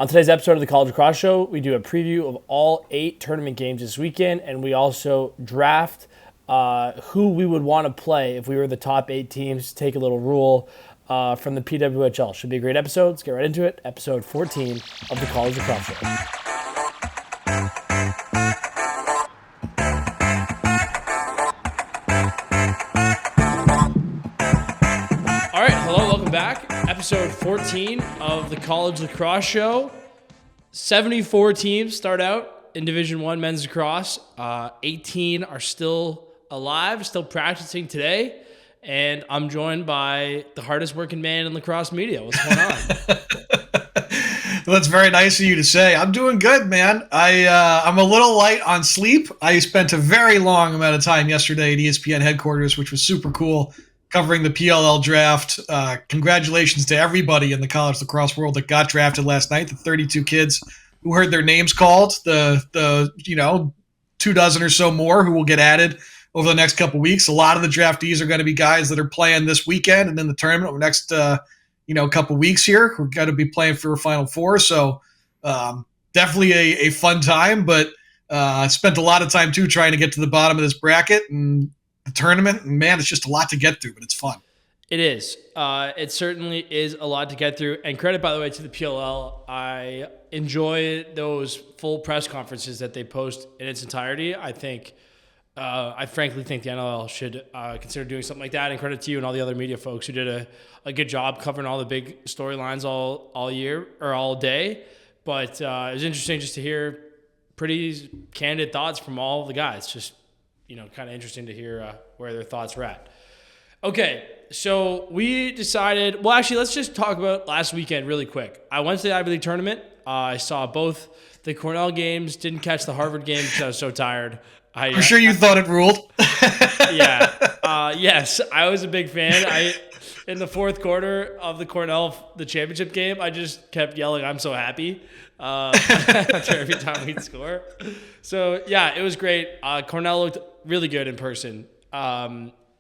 On today's episode of the College Lacrosse Show, we do a preview of all 8 tournament games this weekend, and we also draft who we would want to play if we were the top 8 teams. Take a little rule from the PWHL. Should be a great episode. Let's get right into it. Episode 14 of the College Lacrosse Show. All right, hello, welcome back. Episode 14 of the College Lacrosse Show. 74 teams start out in Division I men's lacrosse. 18 are still alive, still practicing today. And I'm joined by the hardest working man in lacrosse media. What's going on? Well, that's very nice of you to say. I'm doing good, man. I'm a little light on sleep. I spent a very long amount of time yesterday at ESPN headquarters, which was super cool, covering the PLL draft. Congratulations to everybody in the college lacrosse world that got drafted last night, the 32 kids who heard their names called, the 24 or so more who will get added over the next couple weeks. A lot of the draftees are going to be guys that are playing this weekend and in the tournament over the next couple weeks here. We're going to be playing for a Final Four, so definitely a fun time, but I spent a lot of time too trying to get to the bottom of this bracket and the tournament, and man, it's just a lot to get through, but it's fun. It is. It certainly is a lot to get through. And credit, by the way, to the PLL. I enjoy those full press conferences that they post in its entirety. I frankly think the NLL should consider doing something like that. And credit to you and all the other media folks who did a good job covering all the big storylines all year or all day. But it was interesting just to hear pretty candid thoughts from all of the guys. Just kind of interesting to hear where their thoughts were at. Okay, so we decided, well, actually, let's just talk about last weekend really quick. I went to the Ivy League tournament. I saw both the Cornell games, didn't catch the Harvard game because I was so tired. I'm sure you thought it ruled. Yeah. Yes, I was a big fan. In the fourth quarter of the championship game, I just kept yelling, "I'm so happy." After every time we'd score. So, yeah, it was great. Cornell looked really good in person.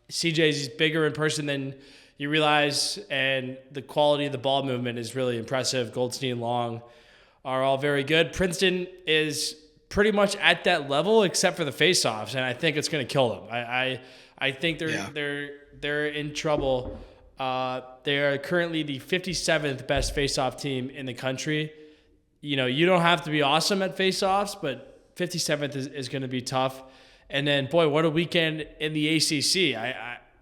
CJ's bigger in person than you realize, and the quality of the ball movement is really impressive. Goldstein and Long are all very good. Princeton is pretty much at that level except for the faceoffs, and I think it's going to kill them. I think they're in trouble. They are currently the 57th best faceoff team in the country. You don't have to be awesome at faceoffs, but 57th is going to be tough. And then, boy, what a weekend in the ACC.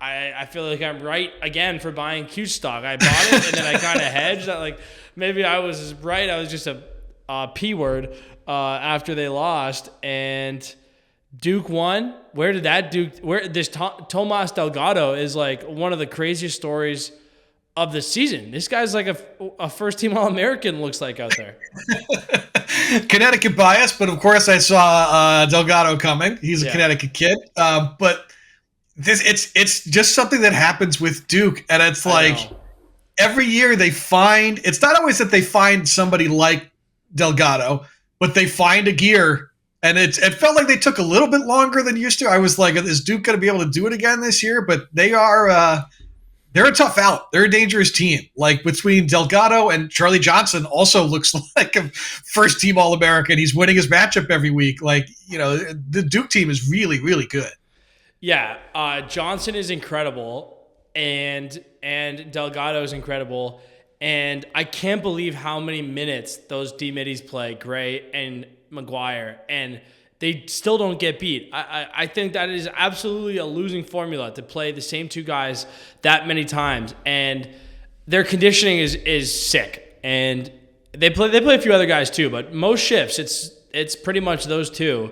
I feel like I'm right again for buying Q stock. I bought it, and then I kind of hedged. Maybe I was right. I was just a P word after they lost. And Duke won. Where this Tomas Delgado is like one of the craziest stories of the season. This guy's like a first-team All-American, looks like, out there. Connecticut bias, but of course I saw Delgado coming. He's a Connecticut kid. But it's just something that happens with Duke, and it's like every year it's not always that they find somebody like Delgado, but they find a gear, and it felt like they took a little bit longer than used to. I was like, is Duke going to be able to do it again this year? But they are they're a tough out. They're a dangerous team. Like between Delgado and Charlie Johnson also looks like a first-team All-American. He's winning his matchup every week. The Duke team is really, really good. Yeah, Johnson is incredible, and Delgado is incredible, and I can't believe how many minutes those D-middies play, Gray and McGuire, and they still don't get beat. I think that is absolutely a losing formula to play the same two guys that many times, and their conditioning is sick. And they play a few other guys too, but most shifts it's pretty much those two.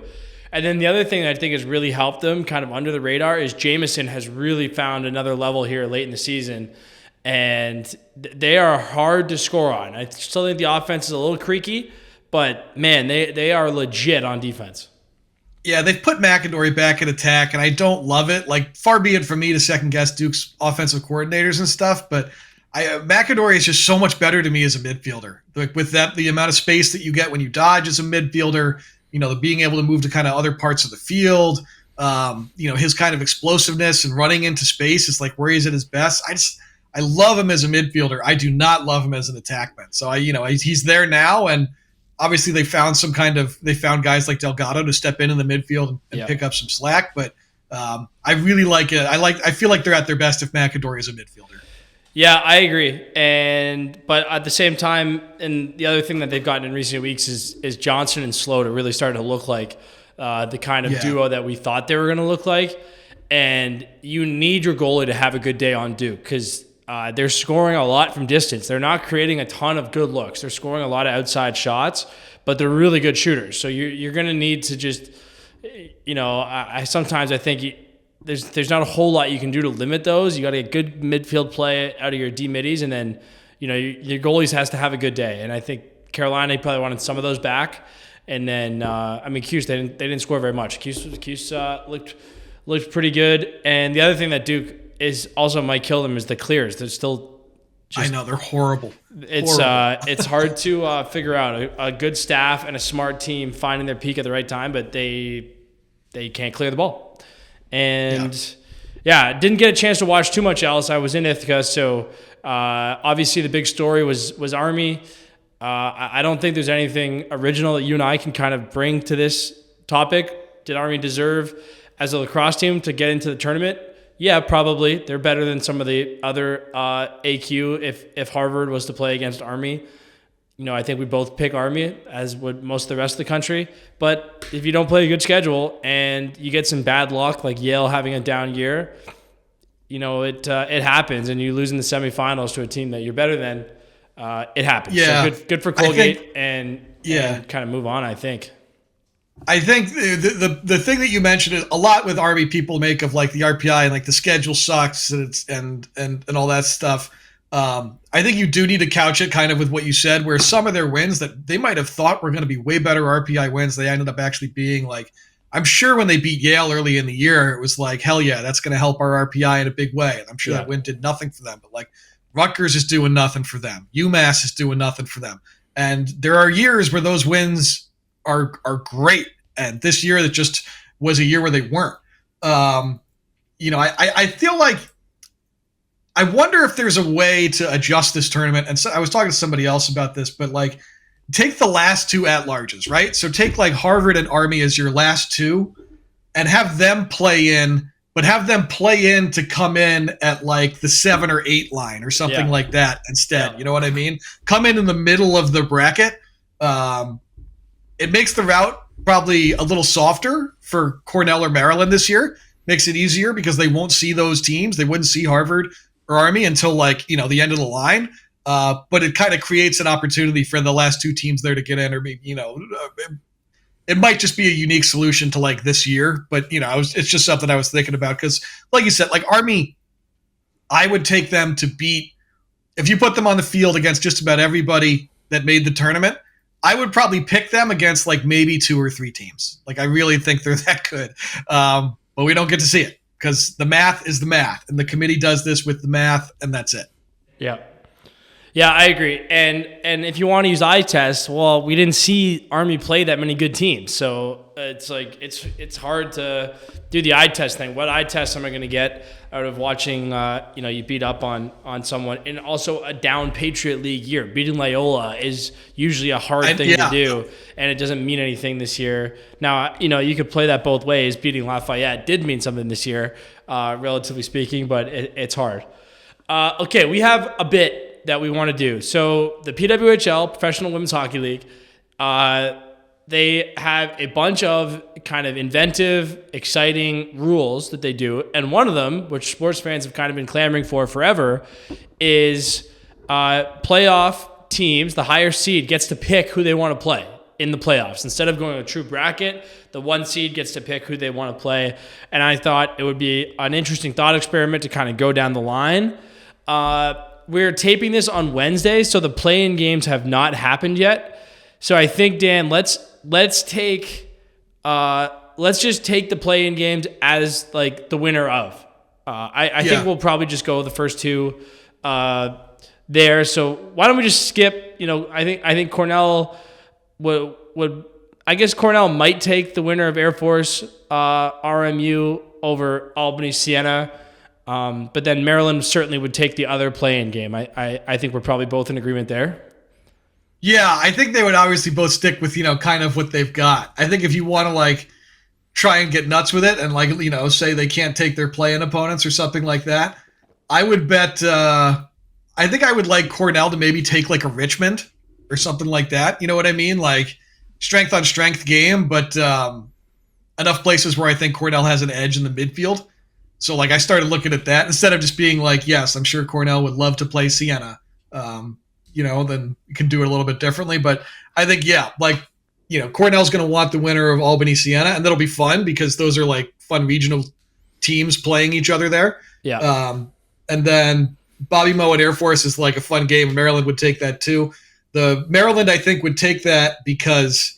And then the other thing that I think has really helped them kind of under the radar is Jamison has really found another level here late in the season, and they are hard to score on. I still think the offense is a little creaky, but man, they are legit on defense. Yeah, they've put McAdory back in attack, and I don't love it. Far be it from me to second-guess Duke's offensive coordinators and stuff, but McAdory is just so much better to me as a midfielder. With the amount of space that you get when you dodge as a midfielder, the being able to move to kind of other parts of the field, his kind of explosiveness and running into space is like where he's at his best. I love him as a midfielder. I do not love him as an attackman. So he's there now, and obviously they found guys like Delgado to step in the midfield and pick up some slack. But I really like it. I feel like they're at their best if McAdory is a midfielder. Yeah, I agree. But at the same time, and the other thing that they've gotten in recent weeks is Johnson and Slaughter really starting to look like the kind of duo that we thought they were going to look like. And you need your goalie to have a good day on Duke because they're scoring a lot from distance. They're not creating a ton of good looks. They're scoring a lot of outside shots, but they're really good shooters. So you're going to need to just, I sometimes think there's not a whole lot you can do to limit those. You got to get good midfield play out of your D-middies, and then, your goalies has to have a good day. And I think Carolina probably wanted some of those back. And then, Cuse, they didn't score very much. Cuse looked pretty good. And the other thing that Duke is also might kill them is the clears. They're still I know, they're horrible. It's hard to figure out a good staff and a smart team finding their peak at the right time, but they can't clear the ball. And didn't get a chance to watch too much else. I was in Ithaca, so obviously the big story was Army. I don't think there's anything original that you and I can kind of bring to this topic. Did Army deserve, as a lacrosse team, to get into the tournament? Yeah, probably. They're better than some of the other AQ if Harvard was to play against Army. I think we both pick Army, as would most of the rest of the country. But if you don't play a good schedule and you get some bad luck, like Yale having a down year, it happens, and you lose in the semifinals to a team that you're better than. It happens. Yeah. So good for Colgate and kind of move on, I think. I think the thing that you mentioned is a lot with Army people make of like the RPI and like the schedule sucks and all that stuff. I think you do need to couch it kind of with what you said, where some of their wins that they might have thought were going to be way better RPI wins, they ended up actually being like, I'm sure when they beat Yale early in the year, it was like, hell yeah, that's going to help our RPI in a big way. And I'm sure that win did nothing for them, but like Rutgers is doing nothing for them. UMass is doing nothing for them. And there are years where those wins are great. And this year that just was a year where they weren't. I feel like I wonder if there's a way to adjust this tournament. And so I was talking to somebody else about this, but like take the last two at-larges, right? So take like Harvard and Army as your last two and have them play in, but have them play in to come in at like the 7 or 8 line or something like that instead. You know what I mean? Come in the middle of the bracket. It makes the route probably a little softer for Cornell or Maryland this year. Makes it easier because they won't see those teams. They wouldn't see Harvard or Army until like, the end of the line. But it kind of creates an opportunity for the last two teams there to get in, or maybe, it might just be a unique solution to like this year. But, it's just something I was thinking about because like you said, like Army, I would take them to beat, if you put them on the field against just about everybody that made the tournament, I would probably pick them against like maybe 2 or 3 teams. Like I really think they're that good. But we don't get to see it because the math is the math, and the committee does this with the math, and that's it. Yeah. Yeah, I agree. And if you want to use eye tests, well, we didn't see Army play that many good teams. So it's like it's hard to do the eye test thing. What eye test am I going to get out of watching you beat up on someone? And also a down Patriot League year. Beating Loyola is usually a hard thing to do, and it doesn't mean anything this year. Now, you could play that both ways. Beating Lafayette did mean something this year, relatively speaking, but it's hard. Okay, we have a bit that we want to do. So the PWHL, Professional Women's Hockey League, they have a bunch of kind of inventive, exciting rules that they do. And one of them, which sports fans have kind of been clamoring for forever, is playoff teams, the higher seed gets to pick who they want to play in the playoffs. Instead of going a true bracket, the 1 seed gets to pick who they want to play. And I thought it would be an interesting thought experiment to kind of go down the line. We're taping this on Wednesday, so the play-in games have not happened yet. So I think, Dan, let's just take the play-in games as like the winner of. I think we'll probably just go the first 2 there. So why don't we just skip? I think Cornell would. I guess Cornell might take the winner of Air Force RMU over Albany Siena. But then Maryland certainly would take the other play-in game. I think we're probably both in agreement there. Yeah, I think they would obviously both stick with, kind of what they've got. I think if you want to, try and get nuts with it and, say they can't take their play-in opponents or something like that, I would bet, I think I would like Cornell to maybe take, a Richmond or something like that. You know what I mean? Strength on strength game, but enough places where I think Cornell has an edge in the midfield. So, I started looking at that instead of just being yes, I'm sure Cornell would love to play Siena. Then you can do it a little bit differently. But I think, Cornell's going to want the winner of Albany Siena, and that'll be fun because those are fun regional teams playing each other there. Yeah. And then Bobby Moe at Air Force is a fun game. Maryland would take that too. The Maryland, I think, would take that because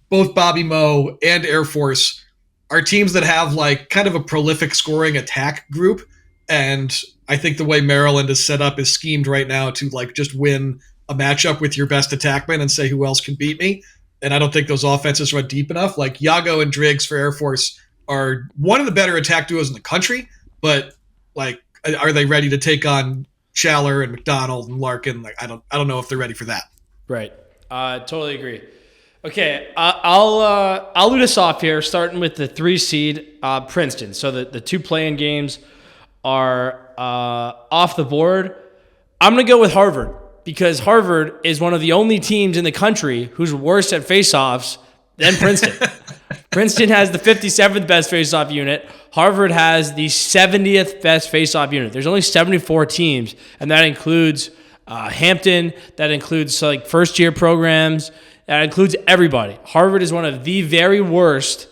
both Bobby Moe and Air Force are teams that have kind of a prolific scoring attack group. And I think the way Maryland is set up is schemed right now to just win a matchup with your best attackman and say who else can beat me. And I don't think those offenses run deep enough. Yago and Driggs for Air Force are one of the better attack duos in the country, but are they ready to take on Schaller and McDonald and Larkin? I don't know if they're ready for that. Right. Totally agree. Okay, I'll lead us off here, starting with the 3 seed Princeton. So the 2 play-in games are off the board. I'm going to go with Harvard because Harvard is one of the only teams in the country who's worse at faceoffs than Princeton. Princeton has the 57th best faceoff unit. Harvard has the 70th best faceoff unit. There's only 74 teams, and that includes Hampton. That includes first-year programs. That includes everybody. Harvard is one of the very worst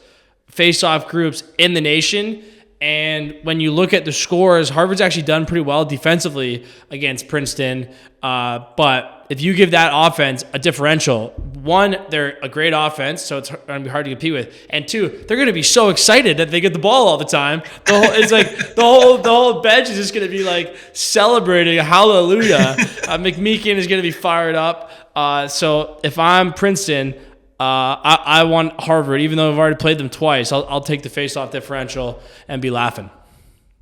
faceoff groups in the nation. And when you look at the scores, Harvard's actually done pretty well defensively against Princeton. But if you give that offense a differential, 1, they're a great offense, so it's going to be hard to compete with. And 2, they're going to be so excited that they get the ball all the time. It's the whole bench is just going to be celebrating hallelujah. McMeekin is going to be fired up. So if I'm Princeton, I want Harvard, even though I've already played them twice. I'll take the face-off differential and be laughing.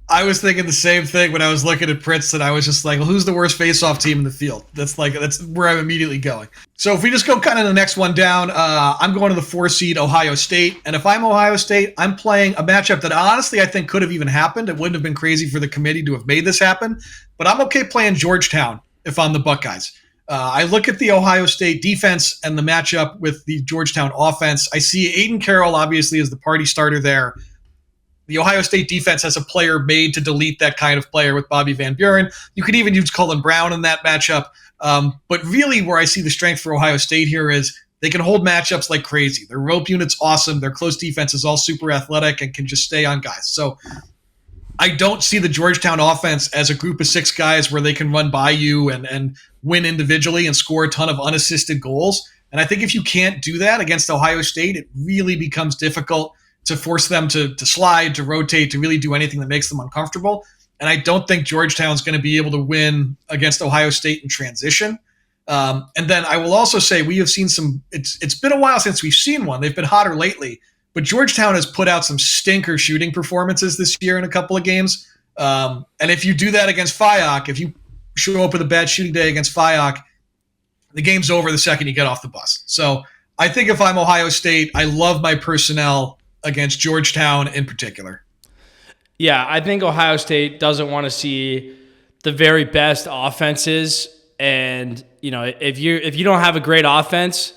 I was thinking the same thing when I was looking at Princeton. I was just well, who's the worst face-off team in the field? That's where I'm immediately going. So if we just go kind of the next one down, I'm going to the 4 seed Ohio State. And if I'm Ohio State, I'm playing a matchup that honestly I think could have even happened. It wouldn't have been crazy for the committee to have made this happen. But I'm okay playing Georgetown if I'm the Buckeyes. I look at the Ohio State defense and the matchup with the Georgetown offense. I see Aiden Carroll obviously as the party starter there. The Ohio State defense has a player made to delete that kind of player with Bobby Van Buren. You could even use Cullen Brown in that matchup. But really where I see the strength for Ohio State here is they can hold matchups like crazy. Their rope unit's awesome. Their close defense is all super athletic and can just stay on guys. So I don't see the Georgetown offense as a group of 6 guys where they can run by you and win individually and score a ton of unassisted goals. And I think if you can't do that against Ohio State, it really becomes difficult to force them to slide, to rotate, to really do anything that makes them uncomfortable. And I don't think Georgetown's going to be able to win against Ohio State in transition. And then I will also say we have seen it's been a while since we've seen one. They've been hotter lately. But Georgetown has put out some stinker shooting performances this year in a couple of games. And if you do that against FIOC, if you show up with a bad shooting day against FIOC, the game's over the second you get off the bus. So I think if I'm Ohio State, I love my personnel against Georgetown in particular. Yeah, I think Ohio State doesn't want to see the very best offenses. And, if you don't have a great offense,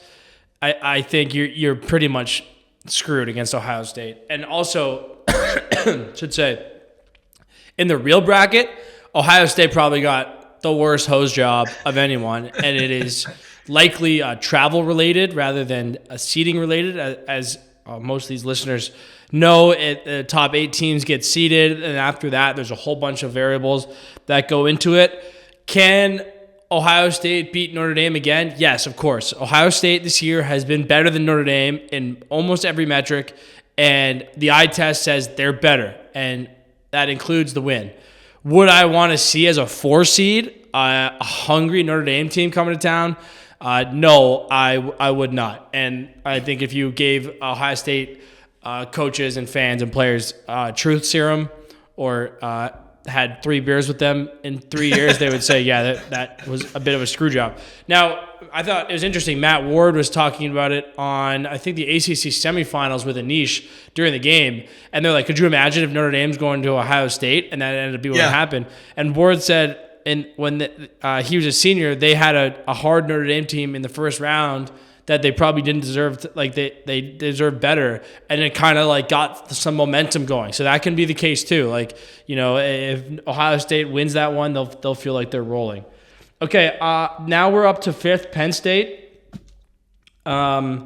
I think you're pretty much screwed against Ohio State. And also, should say, in the real bracket, Ohio State probably got the worst hose job of anyone, and it is likely travel related rather than seeding related, as most of these listeners know. The top 8 teams get seeded, and after that, there's a whole bunch of variables that go into it. Can Ohio State beat Notre Dame again? Yes, of course. Ohio State this year has been better than Notre Dame in almost every metric, and the eye test says they're better, and that includes the win. Would I want to see as a 4 seed a hungry Notre Dame team coming to town? No, I would not. And I think if you gave Ohio State coaches and fans and players truth serum or had 3 beers with them in 3 years, they would say, yeah, that was a bit of a screw job. Now, I thought it was interesting. Matt Ward was talking about it on, I think, the ACC semifinals with Anish during the game. And they're like, could you imagine if Notre Dame's going to Ohio State? And that ended up being what happened. And Ward said, when he was a senior, they had a hard Notre Dame team in the first round that they probably didn't deserve. They deserved better, and it kind of like got some momentum going. So that can be the case too. Like, if Ohio State wins that one, they'll feel like they're rolling. Okay, now we're up to 5th, Penn State. I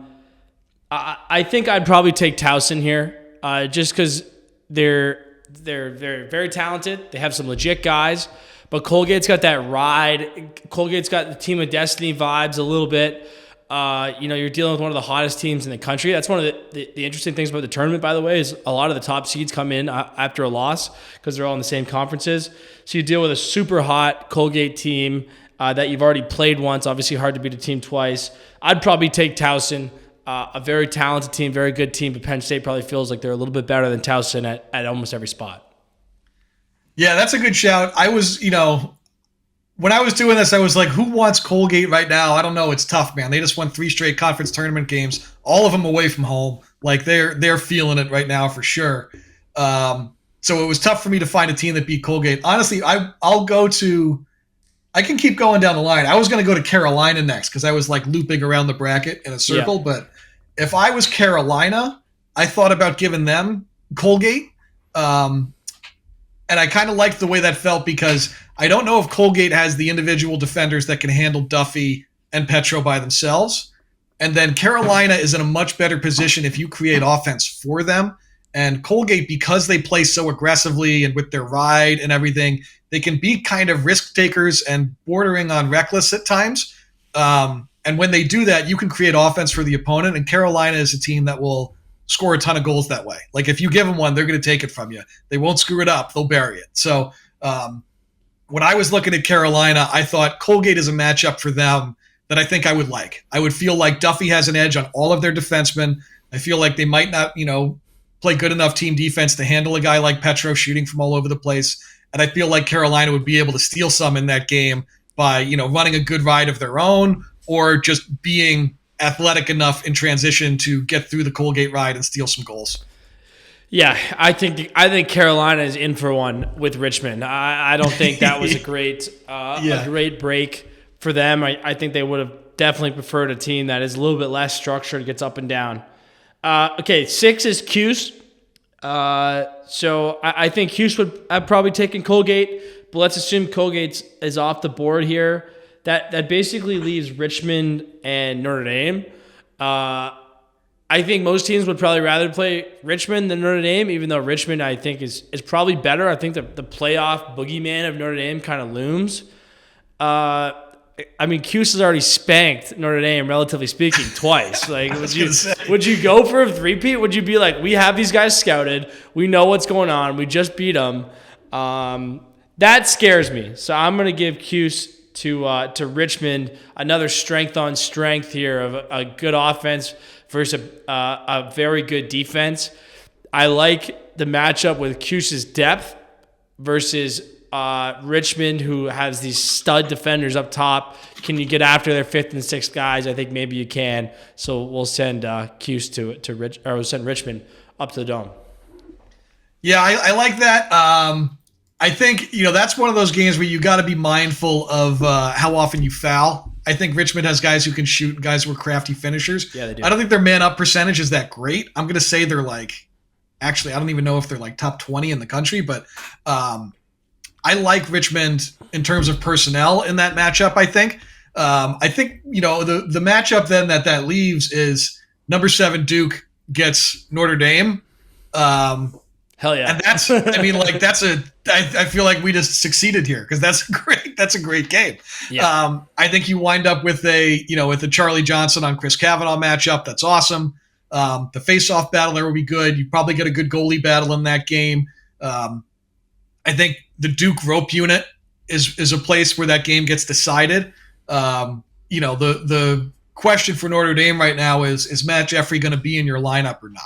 think I'd probably take Towson here, just because they're very talented. They have some legit guys, but Colgate's got that ride. Colgate's got the team of destiny vibes a little bit. You're dealing with one of the hottest teams in the country. That's one of the interesting things about the tournament, by the way, is a lot of the top seeds come in after a loss because they're all in the same conferences. So you deal with a super hot Colgate team that you've already played once. Obviously hard to beat a team twice. I'd probably take Towson, a very talented team, very good team, but Penn State probably feels like they're a little bit better than Towson at almost every spot. Yeah, that's a good shout. I was, when I was doing this, I was like, who wants Colgate right now? I don't know. It's tough, man. They just won 3 straight conference tournament games, all of them away from home. Like they're feeling it right now for sure. So it was tough for me to find a team that beat Colgate. Honestly, I can keep going down the line. I was going to go to Carolina next because I was like looping around the bracket in a circle. Yeah. But if I was Carolina, I thought about giving them Colgate. And I kind of liked the way that felt because I don't know if Colgate has the individual defenders that can handle Duffy and Petro by themselves. And then Carolina is in a much better position if you create offense for them. And Colgate, because they play so aggressively and with their ride and everything, they can be kind of risk takers and bordering on reckless at times. And when they do that, you can create offense for the opponent. And Carolina is a team that will score a ton of goals that way. Like if you give them one, they're going to take it from you. They won't screw it up. They'll bury it. So when I was looking at Carolina, I thought Colgate is a matchup for them that I think I would like. I would feel like Duffy has an edge on all of their defensemen. I feel like they might not, play good enough team defense to handle a guy like Petro shooting from all over the place. And I feel like Carolina would be able to steal some in that game by, running a good ride of their own or just being athletic enough in transition to get through the Colgate ride and steal some goals. Yeah, I think Carolina is in for one with Richmond. I don't think that was a great break for them. I think they would have definitely preferred a team that is a little bit less structured, gets up and down. Okay, 6 is Cuse. So I think Cuse would have probably taken Colgate, but let's assume Colgate is off the board here. That basically leaves Richmond and Notre Dame. I think most teams would probably rather play Richmond than Notre Dame, even though Richmond, I think, is probably better. I think the playoff boogeyman of Notre Dame kind of looms. Cuse has already spanked Notre Dame, relatively speaking, twice. Like, would you go for a three-peat? Would you be like, we have these guys scouted, we know what's going on, we just beat them? That scares me. So I'm going to give Cuse to Richmond, another strength on strength here of a good offense versus a very good defense. I like the matchup with Cuse's depth versus Richmond, who has these stud defenders up top. Can you get after their 5th and 6th guys? I think maybe you can. So we'll send Cuse we'll send Richmond up to the Dome. Yeah, I like that. I think that's one of those games where you got to be mindful of how often you foul. I think Richmond has guys who can shoot, guys who are crafty finishers. Yeah, they do. I don't think their man-up percentage is that great. I'm going to say they're actually, I don't even know if they're top 20 in the country, but I like Richmond in terms of personnel in that matchup, I think. The matchup then that leaves is number 7 Duke gets Notre Dame. Hell yeah. And I feel like we just succeeded here because that's a great game. Yeah. I think you wind up with a Charlie Johnson on Chris Kavanaugh matchup. That's awesome. The face-off battle there will be good. You probably get a good goalie battle in that game. I think the Duke rope unit is a place where that game gets decided. The question for Notre Dame right now is Matt Jeffrey going to be in your lineup or not?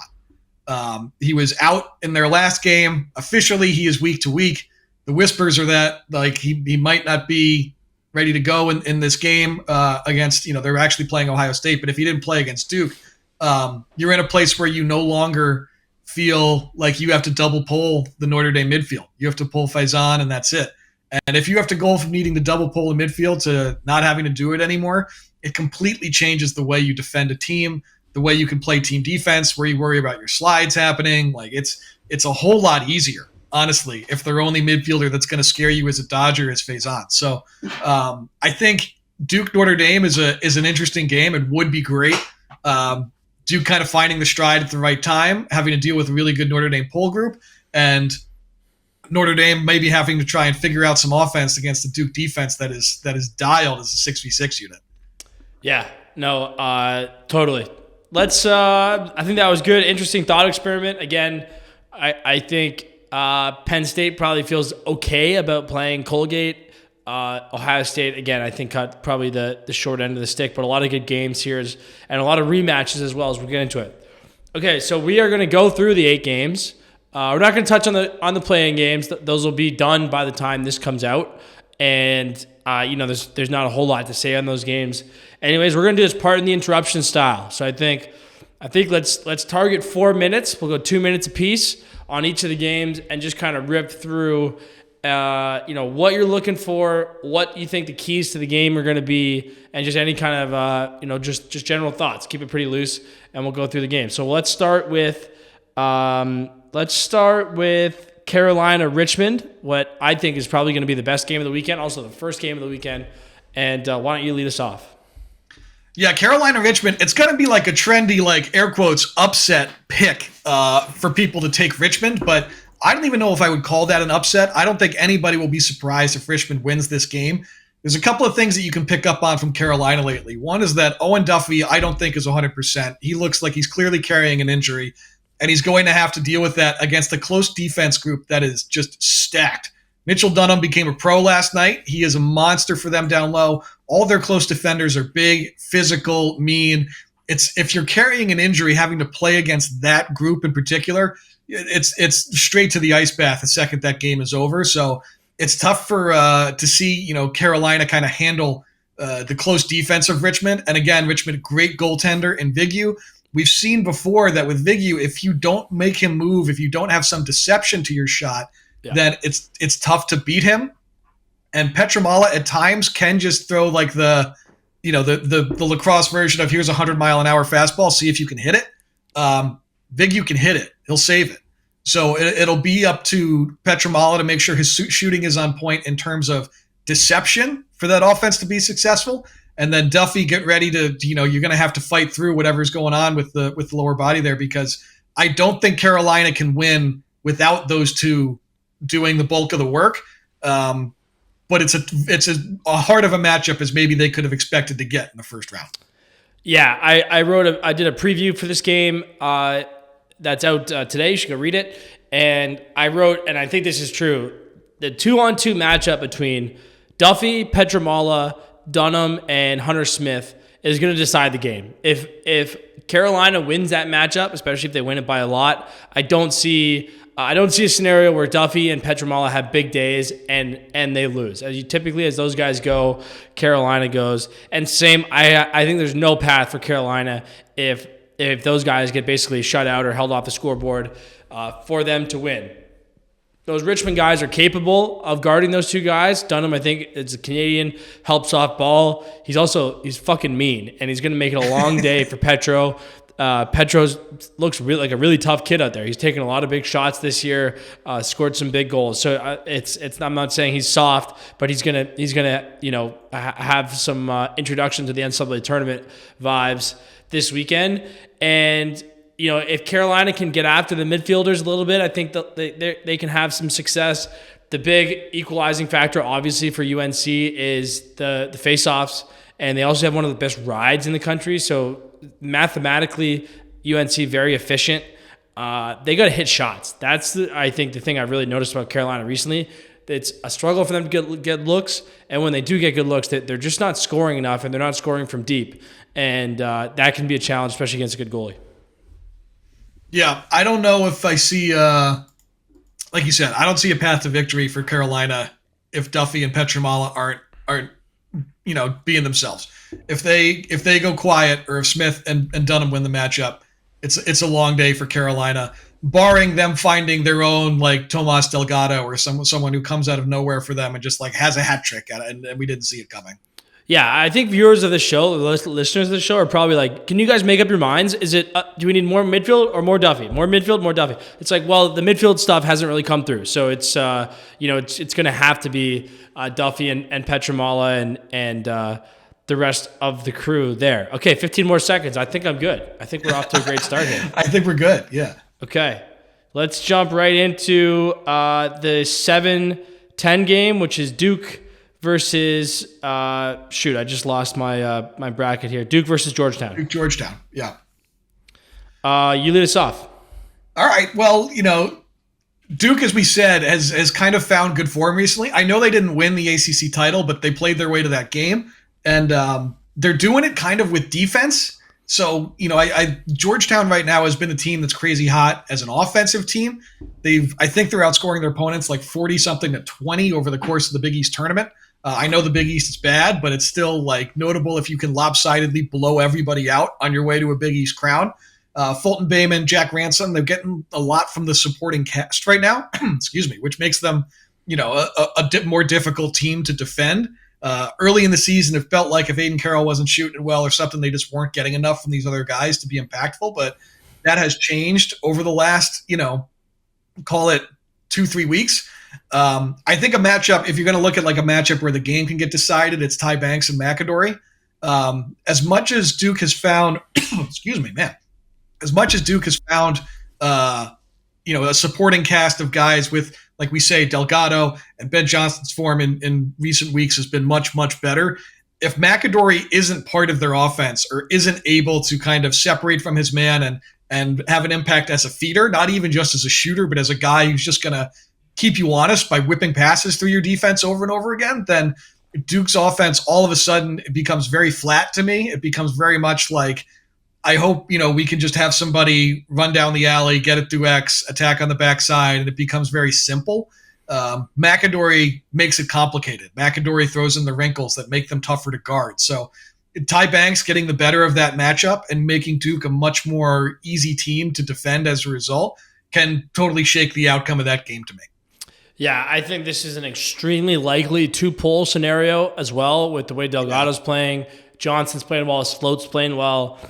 He was out in their last game. Officially, he is week to week, the whispers are that like he might not be ready to go in this game against, they're actually playing Ohio State. But if he didn't play against Duke, you're in a place where you no longer feel like you have to double pull the Notre Dame midfield. You have to pull Faison, and that's it. And if you have to go from needing to double pull the midfield to not having to do it anymore, it completely changes the way you defend a team, the way you can play team defense, where you worry about your slides happening. Like it's a whole lot easier, honestly, if their only midfielder that's going to scare you as a Dodger is Faison. So I think Duke Notre Dame is an interesting game and would be great. Duke kind of finding the stride at the right time, having to deal with a really good Notre Dame pull group, and Notre Dame maybe having to try and figure out some offense against the Duke defense that is dialed as a 6v6 unit. Yeah, no, totally. I think that was good. Interesting thought experiment. Again, I think Penn State probably feels okay about playing Colgate. Ohio State, again, I think cut probably the short end of the stick, but a lot of good games here and a lot of rematches as well as we get into it. Okay, so we are going to go through the 8 games. We're not going to touch on the playing games. Those will be done by the time this comes out. And, there's not a whole lot to say on those games. Anyways, we're going to do this Pardon the Interruption style. So I think let's target 4 minutes. We'll go 2 minutes apiece on each of the games and just kind of rip through what you're looking for, what you think the keys to the game are going to be, and just any kind of, just general thoughts. Keep it pretty loose, and we'll go through the game. So let's start with Carolina-Richmond, what I think is probably going to be the best game of the weekend, also the first game of the weekend. And why don't you lead us off? Yeah, Carolina-Richmond, it's going to be like a trendy, like air quotes, upset pick for people to take Richmond, but I don't even know if I would call that an upset. I don't think anybody will be surprised if Richmond wins this game. There's a couple of things that you can pick up on from Carolina lately. One is that Owen Duffy, I don't think, is 100%. He looks like he's clearly carrying an injury, and he's going to have to deal with that against a close defense group that is just stacked. Mitchell Dunham became a pro last night. He is a monster for them down low. All their close defenders are big, physical, mean. If you're carrying an injury, having to play against that group in particular, it's straight to the ice bath the second that game is over. So it's tough to see Carolina kind of handle the close defense of Richmond. And again, Richmond, great goaltender in Vigu. We've seen before that with Vigu, if you don't make him move, if you don't have some deception to your shot, then it's tough to beat him. And Petramala at times can just throw like the lacrosse version of here's a 100-mile-an-hour fastball, see if you can hit it. Vigu can hit it. He'll save it. So it'll be up to Petramala to make sure his shooting is on point in terms of deception for that offense to be successful. And then Duffy, get ready to, you're going to have to fight through whatever's going on with the lower body there, because I don't think Carolina can win without those two doing the bulk of the work. But it's a hard of a matchup as maybe they could have expected to get in the first round. Yeah, I did a preview for this game that's out today. You should go read it. And I wrote, and I think this is true, the 2-on-2 matchup between Duffy, Petramala, Dunham, and Hunter Smith is going to decide the game. If Carolina wins that matchup, especially if they win it by a lot, I don't see a scenario where Duffy and Petramala have big days and they lose. As those guys go, Carolina goes. And same, I think there's no path for Carolina if those guys get basically shut out or held off the scoreboard for them to win. Those Richmond guys are capable of guarding those two guys. Dunham, I think, is a Canadian, helps off ball. He's fucking mean, and he's going to make it a long day for Petro. Petro looks like a really tough kid out there. He's taken a lot of big shots this year, scored some big goals. So I'm not saying he's soft, but he's gonna have some introduction to the NCAA tournament vibes this weekend. And if Carolina can get after the midfielders a little bit, I think that they can have some success. The big equalizing factor, obviously, for UNC is the faceoffs, and they also have one of the best rides in the country. So mathematically, UNC very efficient. They got to hit shots. That's I think the thing I've really noticed about Carolina recently. It's a struggle for them to get looks, and when they do get good looks, they're just not scoring enough, and they're not scoring from deep, and that can be a challenge, especially against a good goalie. Yeah, I don't know if I see like you said, I don't see a path to victory for Carolina if Duffy and Petramala aren't being themselves. If they go quiet, or if Smith and Dunham win the matchup, it's a long day for Carolina. Barring them finding their own like Tomas Delgado or someone who comes out of nowhere for them and just like has a hat trick at it, and we didn't see it coming. Yeah, I think viewers of the show, listeners of the show, are probably like, can you guys make up your minds? Is it, do we need more midfield or more Duffy? More midfield, more Duffy. It's like, well, the midfield stuff hasn't really come through. So it's, it's going to have to be Duffy and Petramala and the rest of the crew there. Okay, 15 more seconds. I think I'm good. I think we're off to a great start here. I think we're good, yeah. Okay, let's jump right into the 7-10 game, which is Duke versus I just lost my my bracket here. Duke versus Georgetown. Duke Georgetown, yeah. You lead us off. All right. Well, Duke, as we said, has kind of found good form recently. I know they didn't win the ACC title, but they played their way to that game, and they're doing it kind of with defense. So, Georgetown right now has been a team that's crazy hot as an offensive team. I think they're outscoring their opponents like 40-something to 20 over the course of the Big East tournament. I know the Big East is bad, but it's still like notable if you can lopsidedly blow everybody out on your way to a Big East crown. Fulton Bayman, Jack Ransom, they're getting a lot from the supporting cast right now, excuse me, which makes them, a more difficult team to defend. Early in the season, it felt like if Aiden Carroll wasn't shooting well or something, they just weren't getting enough from these other guys to be impactful. But that has changed over the last, call it 2-3 weeks. I think a matchup, if you're going to look at like a matchup where the game can get decided, it's Ty Banks and McAdory. As much as Duke has found, excuse me, man, as much as Duke has found, a supporting cast of guys with, like we say, Delgado and Ben Johnson's form in recent weeks has been much, much better. If McAdory isn't part of their offense or isn't able to kind of separate from his man and have an impact as a feeder, not even just as a shooter, but as a guy who's just going to keep you honest by whipping passes through your defense over and over again, then Duke's offense, all of a sudden, it becomes very flat to me. It becomes very much like, I hope, we can just have somebody run down the alley, get it through X, attack on the backside, and it becomes very simple. McAdory makes it complicated. McAdory throws in the wrinkles that make them tougher to guard. So Ty Banks getting the better of that matchup and making Duke a much more easy team to defend as a result can totally shake the outcome of that game to me. Yeah, I think this is an extremely likely two-pole scenario as well, with the way Delgado's playing. Johnson's playing well. Sloat's playing well.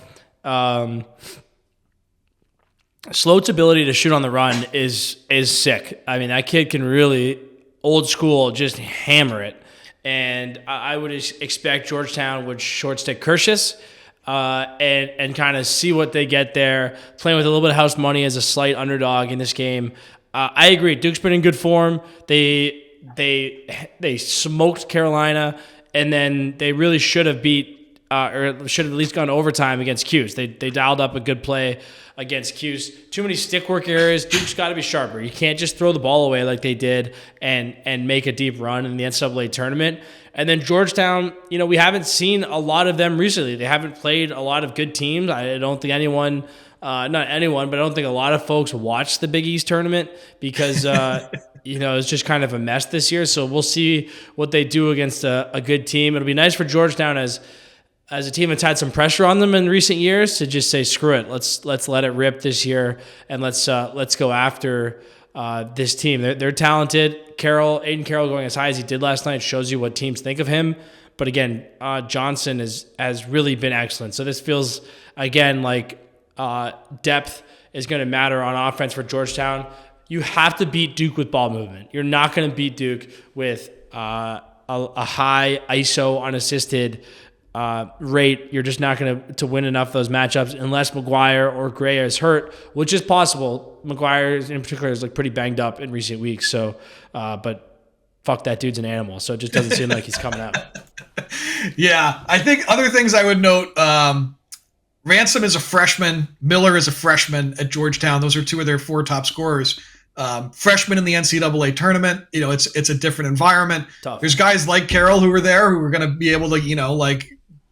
Sloat's ability to shoot on the run is sick. I mean, that kid can really, old school, just hammer it. And I would expect Georgetown would short stick Curtius and kind of see what they get there, playing with a little bit of house money as a slight underdog in this game. I agree. Duke's been in good form. They smoked Carolina, and then they really should have beat or should have at least gone overtime against Cuse. They dialed up a good play against Cuse. Too many stick work areas. Duke's got to be sharper. You can't just throw the ball away like they did and make a deep run in the NCAA tournament. And then Georgetown, we haven't seen a lot of them recently. They haven't played a lot of good teams. I don't think anyone, not anyone, but I don't think a lot of folks watched the Big East tournament because, it's just kind of a mess this year. So we'll see what they do against a good team. It'll be nice for Georgetown as a team that's had some pressure on them in recent years to just say, screw it. Let's let it rip this year, and let's go after this team. They're talented. Aiden Carroll going as high as he did last night shows you what teams think of him. But again, Johnson has really been excellent. So this feels, again, like depth is going to matter on offense for Georgetown. You have to beat Duke with ball movement. You're not going to beat Duke with a high ISO unassisted rate. You're just not going to win enough of those matchups unless McGuire or Gray is hurt, which is possible. McGuire in particular is pretty banged up in recent weeks. So, but fuck, that dude's an animal. So it just doesn't seem like he's coming out. Yeah, I think other things I would note. Ransom is a freshman. Miller is a freshman at Georgetown. Those are two of their four top scorers. Freshmen in the NCAA tournament. It's a different environment. Tough. There's guys like Carroll who are there who are going to be able to,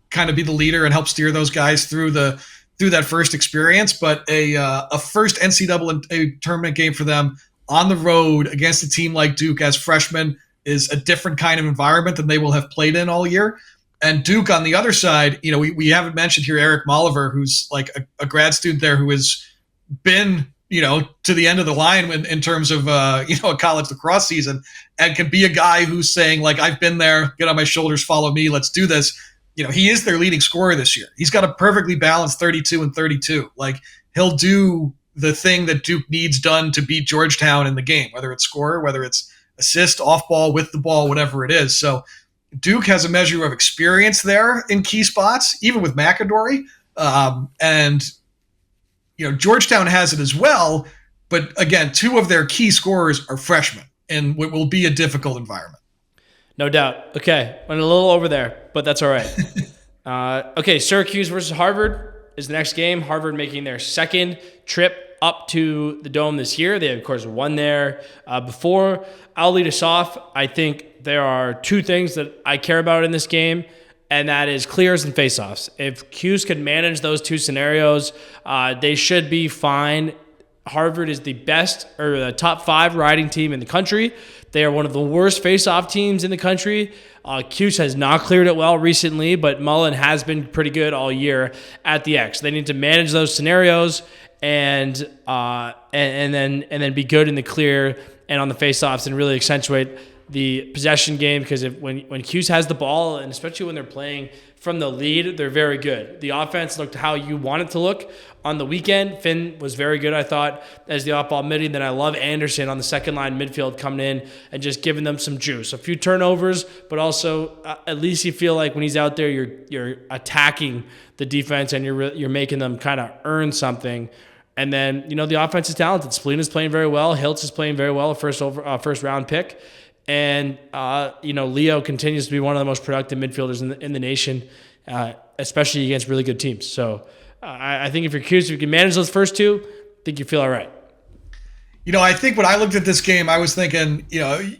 kind of be the leader and help steer those guys through that first experience. But a first NCAA tournament game for them on the road against a team like Duke as freshmen is a different kind of environment than they will have played in all year. And Duke on the other side, we haven't mentioned here Eric Molliver, who's like a grad student there who has been, to the end of the line in terms of, a college lacrosse season, and can be a guy who's saying, like, I've been there, get on my shoulders, follow me, let's do this. He is their leading scorer this year. He's got a perfectly balanced 32 and 32. Like, he'll do the thing that Duke needs done to beat Georgetown in the game, whether it's score, whether it's assist, off ball, with the ball, whatever it is. So Duke has a measure of experience there in key spots, even with McAdory. And Georgetown has it as well. But again, two of their key scorers are freshmen in what will be a difficult environment. No doubt. Okay, went a little over there, but that's all right. Okay, Syracuse versus Harvard is the next game. Harvard making their second trip up to the Dome this year. They, of course, won there before. I'll lead us off. I think there are two things that I care about in this game, and that is clears and faceoffs. If 'Cuse could manage those two scenarios, they should be fine. Harvard is the best, or the top 5 riding team in the country. They are one of the worst face-off teams in the country. 'Cuse has not cleared it well recently, but Mullen has been pretty good all year at the X. They need to manage those scenarios and then be good in the clear and on the face-offs and really accentuate the possession game, because when 'Cuse has the ball, and especially when they're playing from the lead, they're very good. The offense looked how you want it to look on the weekend. Finn was very good, I thought, as the off-ball midi. Then I love Anderson on the second line midfield coming in and just giving them some juice. A few turnovers, but also at least you feel like when he's out there, you're attacking the defense and you're making them kind of earn something. And then the offense is talented. Splina's playing very well. Hiltz is playing very well, a first round pick. And, Leo continues to be one of the most productive midfielders in the nation, especially against really good teams. So I think if you're curious, if you can manage those first two, I think you feel all right. I think when I looked at this game, I was thinking,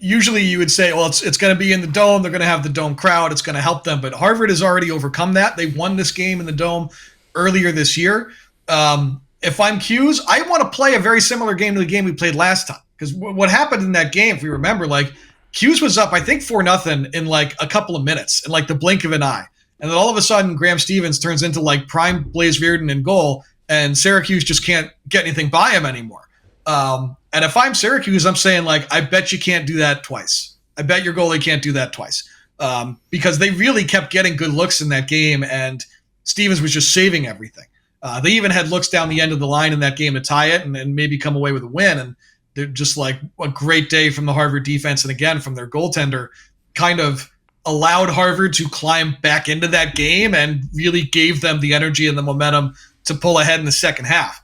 usually you would say, well, it's going to be in the Dome. They're going to have the Dome crowd. It's going to help them. But Harvard has already overcome that. They won this game in the Dome earlier this year. If I'm 'Cuse, I want to play a very similar game to the game we played last time. Because what happened in that game, if we remember, 'Cuse was up, I think, 4-0 in a couple of minutes, in the blink of an eye. And then all of a sudden, Graham Stevens turns into prime Blaze Reardon in goal, and Syracuse just can't get anything by him anymore. And if I'm Syracuse, I'm saying, I bet you can't do that twice. I bet your goalie can't do that twice. Because they really kept getting good looks in that game, and Stevens was just saving everything. They even had looks down the end of the line in that game to tie it and maybe come away with a win. And they're just a great day from the Harvard defense. And again, from their goaltender, kind of allowed Harvard to climb back into that game and really gave them the energy and the momentum to pull ahead in the second half.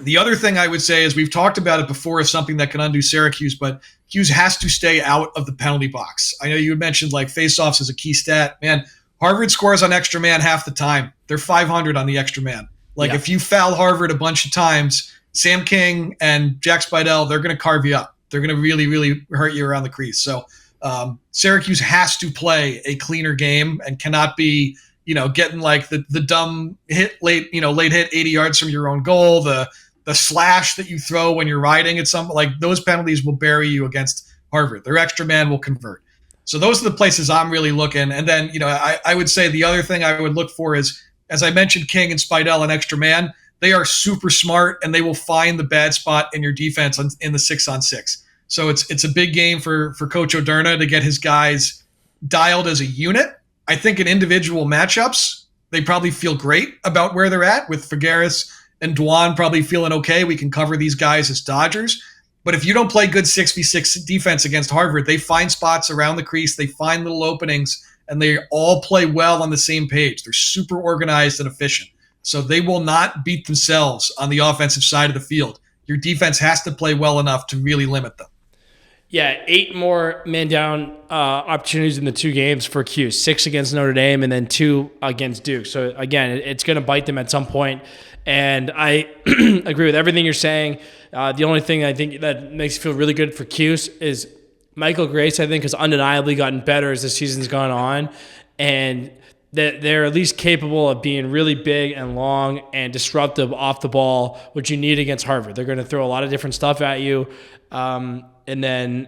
The other thing I would say is, we've talked about it before as something that can undo Syracuse, but 'Cuse has to stay out of the penalty box. I know you had mentioned faceoffs as a key stat. Man, Harvard scores on extra man half the time. They're 500 on the extra man. If you foul Harvard a bunch of times, Sam King and Jack Spidell, they're going to carve you up. They're going to really, really hurt you around the crease. So Syracuse has to play a cleaner game and cannot be, getting the dumb hit late hit 80 yards from your own goal, the slash that you throw when you're riding at some, those penalties will bury you against Harvard. Their extra man will convert. So those are the places I'm really looking. And then, I would say the other thing I would look for is, as I mentioned, King and Spidell and extra man, they are super smart, and they will find the bad spot in your defense in the 6-on-6. So it's a big game for Coach Oderna to get his guys dialed as a unit. I think in individual matchups, they probably feel great about where they're at, with Figueres and Dwan probably feeling okay. We can cover these guys as Dodgers. But if you don't play good 6v6 defense against Harvard, they find spots around the crease, they find little openings, and they all play well on the same page. They're super organized and efficient. So they will not beat themselves on the offensive side of the field. Your defense has to play well enough to really limit them. Yeah, 8 more man-down opportunities in the 2 games for 'Cuse. 6 against Notre Dame and then 2 against Duke. So, again, it's going to bite them at some point. And I agree with everything you're saying. The only thing I think that makes you feel really good for 'Cuse is Michael Grace, I think, has undeniably gotten better as the season's gone on. And that they're at least capable of being really big and long and disruptive off the ball, which you need against Harvard. They're going to throw a lot of different stuff at you, and they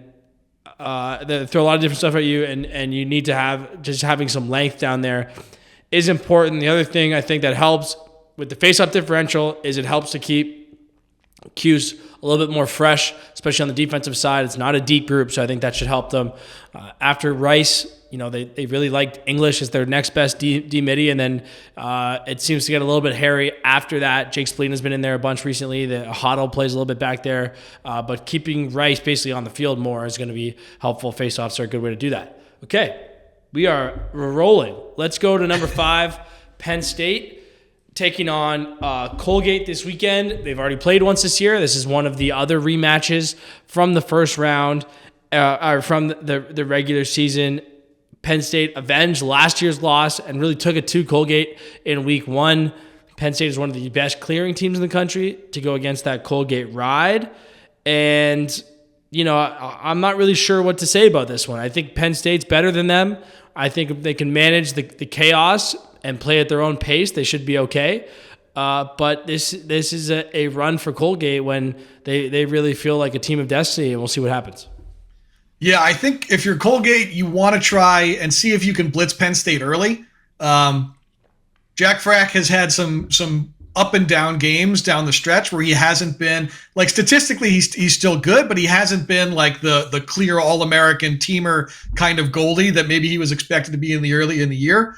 throw a lot of different stuff at you, and you need to have just having some length down there is important. The other thing I think that helps with the face-off differential is it helps to keep Cuse a little bit more fresh, especially on the defensive side. It's not a deep group, so I think that should help them. After Rice, they really liked English as their next best D-midi, and then it seems to get a little bit hairy after that. Jake Spleen has been in there a bunch recently. The Hoddle plays a little bit back there, but keeping Rice basically on the field more is going to be helpful. Face-offs are a good way to do that. Okay, we're rolling. Let's go to number 5, Penn State. Taking on Colgate this weekend. They've already played once this year. This is one of the other rematches from the first round, or from the regular season. Penn State avenged last year's loss and really took it to Colgate in week 1. Penn State is one of the best clearing teams in the country to go against that Colgate ride. And, I'm not really sure what to say about this one. I think Penn State's better than them. I think if they can manage the chaos and play at their own pace, they should be okay. But this is a run for Colgate when they really feel like a team of destiny, and we'll see what happens. Yeah, I think if you're Colgate, you want to try and see if you can blitz Penn State early. Jack Frack has had some up and down games down the stretch where he hasn't been, like, statistically he's still good, but he hasn't been like the clear All-American teamer kind of goalie that maybe he was expected to be early in the year.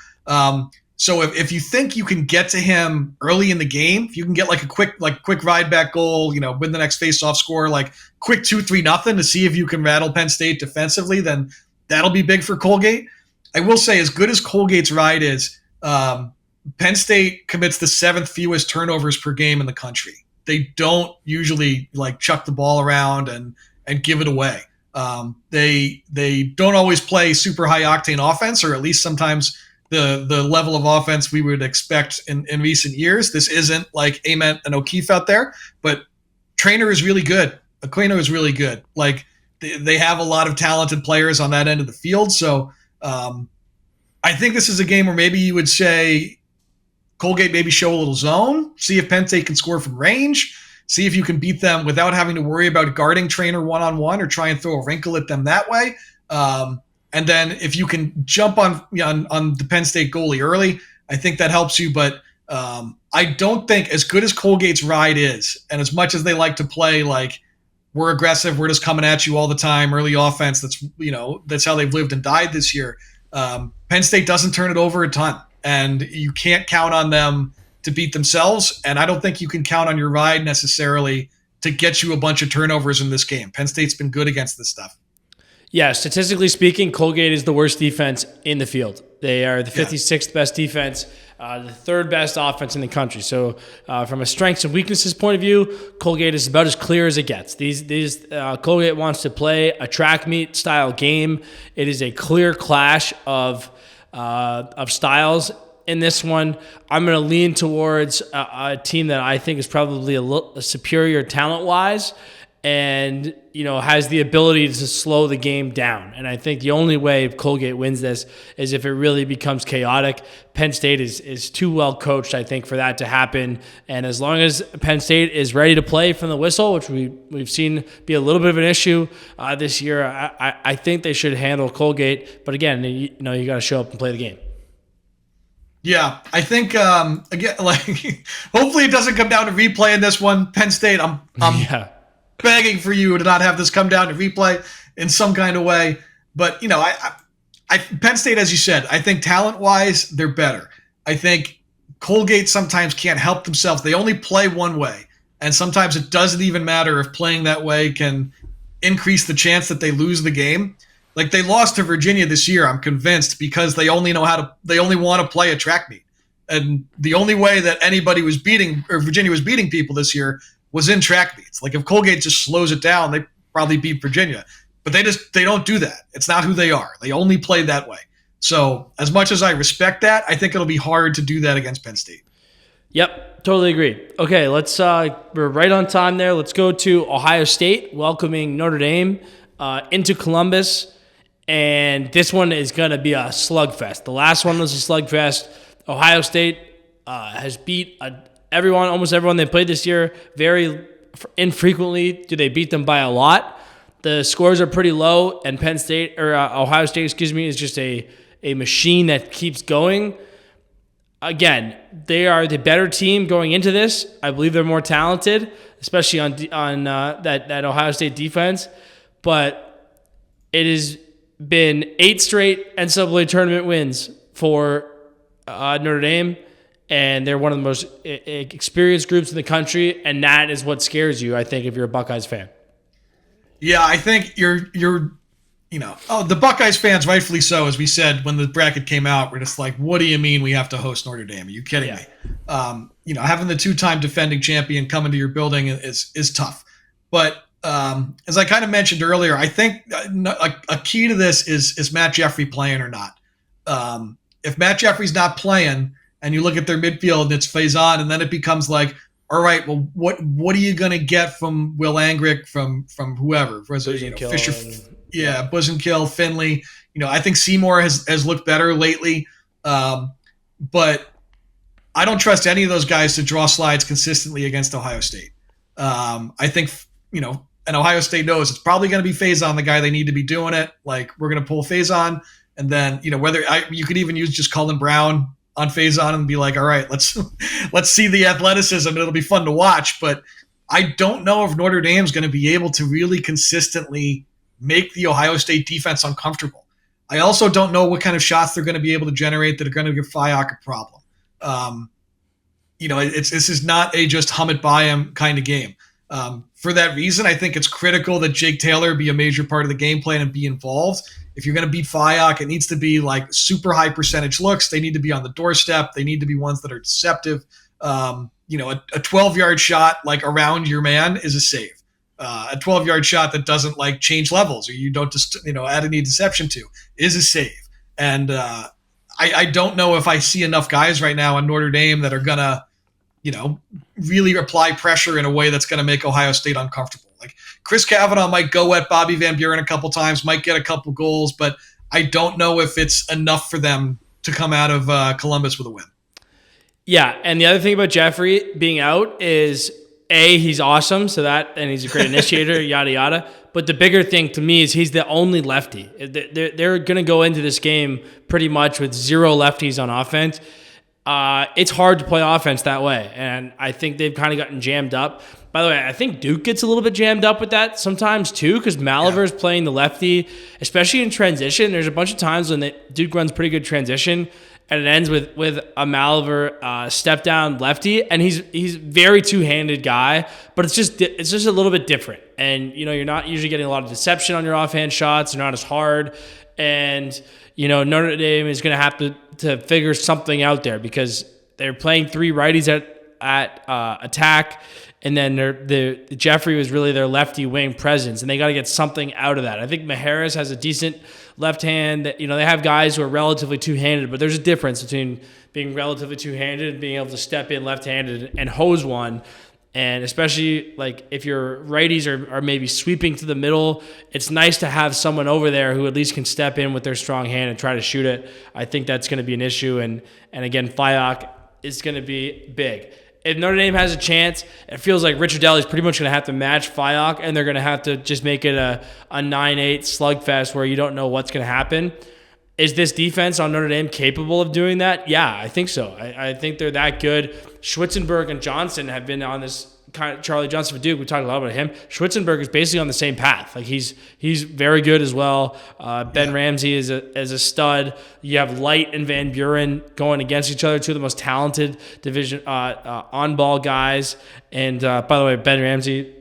So if you think you can get to him early in the game, if you can get like a quick ride back goal, win the next face-off score, like quick 2-3-0 to see if you can rattle Penn State defensively, then that'll be big for Colgate. I will say, as good as Colgate's ride is, Penn State commits the 7th fewest turnovers per game in the country. They don't usually like chuck the ball around and give it away. They don't always play super high octane offense, or at least sometimes the level of offense we would expect in recent years. This isn't like Ament and O'Keefe out there, but Trainer is really good. Aquino is really good. Like, they have a lot of talented players on that end of the field. So I think this is a game where maybe you would say Colgate maybe show a little zone, see if Penn State can score from range, see if you can beat them without having to worry about guarding Trainer one-on-one or try and throw a wrinkle at them that way. And then if you can jump on the Penn State goalie early, I think that helps you. But I don't think, as good as Colgate's ride is, and as much as they like to play like we're aggressive, we're just coming at you all the time, early offense, that's how they've lived and died this year. Penn State doesn't turn it over a ton, and you can't count on them to beat themselves. And I don't think you can count on your ride necessarily to get you a bunch of turnovers in this game. Penn State's been good against this stuff. Yeah, statistically speaking, Colgate is the worst defense in the field. They are the 56th best defense, the 3rd best offense in the country. So from a strengths and weaknesses point of view, Colgate is about as clear as it gets. Colgate wants to play a track meet style game. It is a clear clash of styles. In this one, I'm going to lean towards a team that I think is probably a superior talent-wise, and has the ability to slow the game down. And I think the only way Colgate wins this is if it really becomes chaotic. Penn State is too well coached, I think, for that to happen. And as long as Penn State is ready to play from the whistle, which we've seen be a little bit of an issue this year, I think they should handle Colgate. But again, you got to show up and play the game. Yeah, I think again, like, hopefully it doesn't come down to replay in this one. Penn State, I'm begging for you to not have this come down to replay in some kind of way. But I Penn State, as you said, I think talent-wise they're better. I think Colgate sometimes can't help themselves. They only play one way, and sometimes it doesn't even matter if playing that way can increase the chance that they lose the game. Like, they lost to Virginia this year, I'm convinced, because they only want to play a track meet. And the only way that Virginia was beating people this year was in track meets. Like, if Colgate just slows it down, they probably beat Virginia. But they don't do that. It's not who they are. They only play that way. So as much as I respect that, I think it'll be hard to do that against Penn State. Yep, totally agree. Okay, we're right on time there. Let's go to Ohio State, welcoming Notre Dame into Columbus. And this one is going to be a slugfest. The last one was a slugfest. Ohio State has beat almost everyone they played this year. Very infrequently do they beat them by a lot. The scores are pretty low, and Ohio State, is just a machine that keeps going. Again, they are the better team going into this. I believe they're more talented, especially on that Ohio State defense. But it has been 8 straight NCAA tournament wins for Notre Dame, and they're one of the most experienced groups in the country, and that is what scares you, I think, if you're a Buckeyes fan. Yeah, I think the Buckeyes fans, rightfully so, as we said when the bracket came out, we're just like, what do you mean we have to host Notre Dame? Are you kidding me? Having the 2-time defending champion come into your building is tough. But as I kind of mentioned earlier, I think a key to this is Matt Jeffrey playing or not. If Matt Jeffrey's not playing and you look at their midfield and it's Faison, and then it becomes like, all right, well, what are you going to get from Will Angrick, from whoever? Fisher, Buzenkill, Finley. I think Seymour has looked better lately. But I don't trust any of those guys to draw slides consistently against Ohio State. I think, and Ohio State knows it's probably going to be Faison, the guy they need to be doing it. Like, we're going to pull Faison, and then, you could even use just Cullen Brown on Faison and be like, all right, let's see the athleticism, and it'll be fun to watch. But I don't know if Notre Dame's going to be able to really consistently make the Ohio State defense uncomfortable. I also don't know what kind of shots they're going to be able to generate that are going to give Fayok a problem. This is not a just hum it by him kind of game. For that reason, I think it's critical that Jake Taylor be a major part of the game plan and be involved. If you're going to beat Fayok, it needs to be like super high percentage looks. They need to be on the doorstep. They need to be ones that are deceptive. A 12-yard shot like around your man is a save. A 12-yard shot that doesn't like change levels or you don't just add any deception to is a save. And I don't know if I see enough guys right now in Notre Dame that are gonna really apply pressure in a way that's going to make Ohio State uncomfortable. Like, Chris Kavanaugh might go at Bobby Van Buren a couple times, might get a couple goals, but I don't know if it's enough for them to come out of Columbus with a win. Yeah, and the other thing about Jeffrey being out is, he's awesome, and he's a great initiator, yada, yada. But the bigger thing to me is he's the only lefty. They're going to go into this game pretty much with 0 lefties on offense. It's hard to play offense that way, and I think they've kind of gotten jammed up. By the way, I think Duke gets a little bit jammed up with that sometimes too, because Maliver's playing the lefty, especially in transition. There's a bunch of times when Duke runs pretty good transition, and it ends with a Maliver step down lefty, and he's very two-handed guy, but it's just a little bit different. And you're not usually getting a lot of deception on your offhand shots. They're not as hard, and Notre Dame is going to have to figure something out there because they're playing 3 righties at attack, and then Jeffrey was really their lefty wing presence, and they got to get something out of that. I think Majerus has a decent left hand. They have guys who are relatively two-handed, but there's a difference between being relatively two-handed and being able to step in left-handed and hose one. And especially like if your righties are maybe sweeping to the middle, it's nice to have someone over there who at least can step in with their strong hand and try to shoot it. I think that's going to be an issue. And again, Fayok is going to be big. If Notre Dame has a chance, it feels like Richard Daly is pretty much going to have to match Fayok, and they're going to have to just make it a 9-8 slugfest where you don't know what's going to happen. Is this defense on Notre Dame capable of doing that? Yeah, I think so. I think they're that good. Schwitzenberg and Johnson have been on this kind of Charlie Johnson for Duke. We talked a lot about him. Schwitzenberg is basically on the same path. Like he's very good as well. Ben Ramsey is a stud. You have Light and Van Buren going against each other, 2 of the most talented division on-ball guys. And by the way, Ben Ramsey,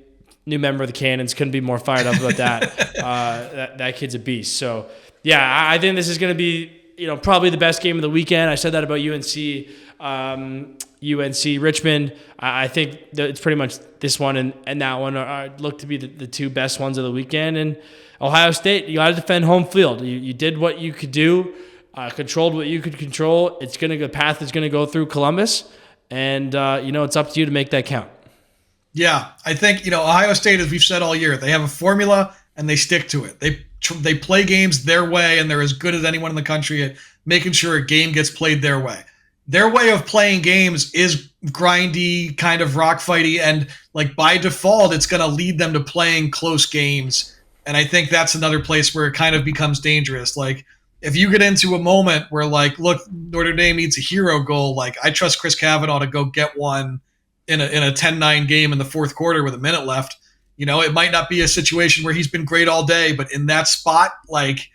new member of the Cannons, couldn't be more fired up about that. That kid's a beast. So yeah, I think this is going to be probably the best game of the weekend. I said that about UNC Richmond. I think that it's pretty much this one and that one look to be the 2 best ones of the weekend. And Ohio State, you got to defend home field. You did what you could do, controlled what you could control. The path is going to go through Columbus, and it's up to you to make that count. Yeah, I think Ohio State, as we've said all year, they have a formula and they stick to it. they play games their way, and they're as good as anyone in the country at making sure a game gets played their way. Their way of playing games is grindy, kind of rock fighty, and like by default, it's going to lead them to playing close games. And I think that's another place where it kind of becomes dangerous. Like if you get into a moment where like, look, Notre Dame needs a hero goal, like I trust Chris Kavanaugh to go get one in a 10-9 game in the fourth quarter with a minute left. You know, it might not be a situation where he's been great all day, but in that spot, like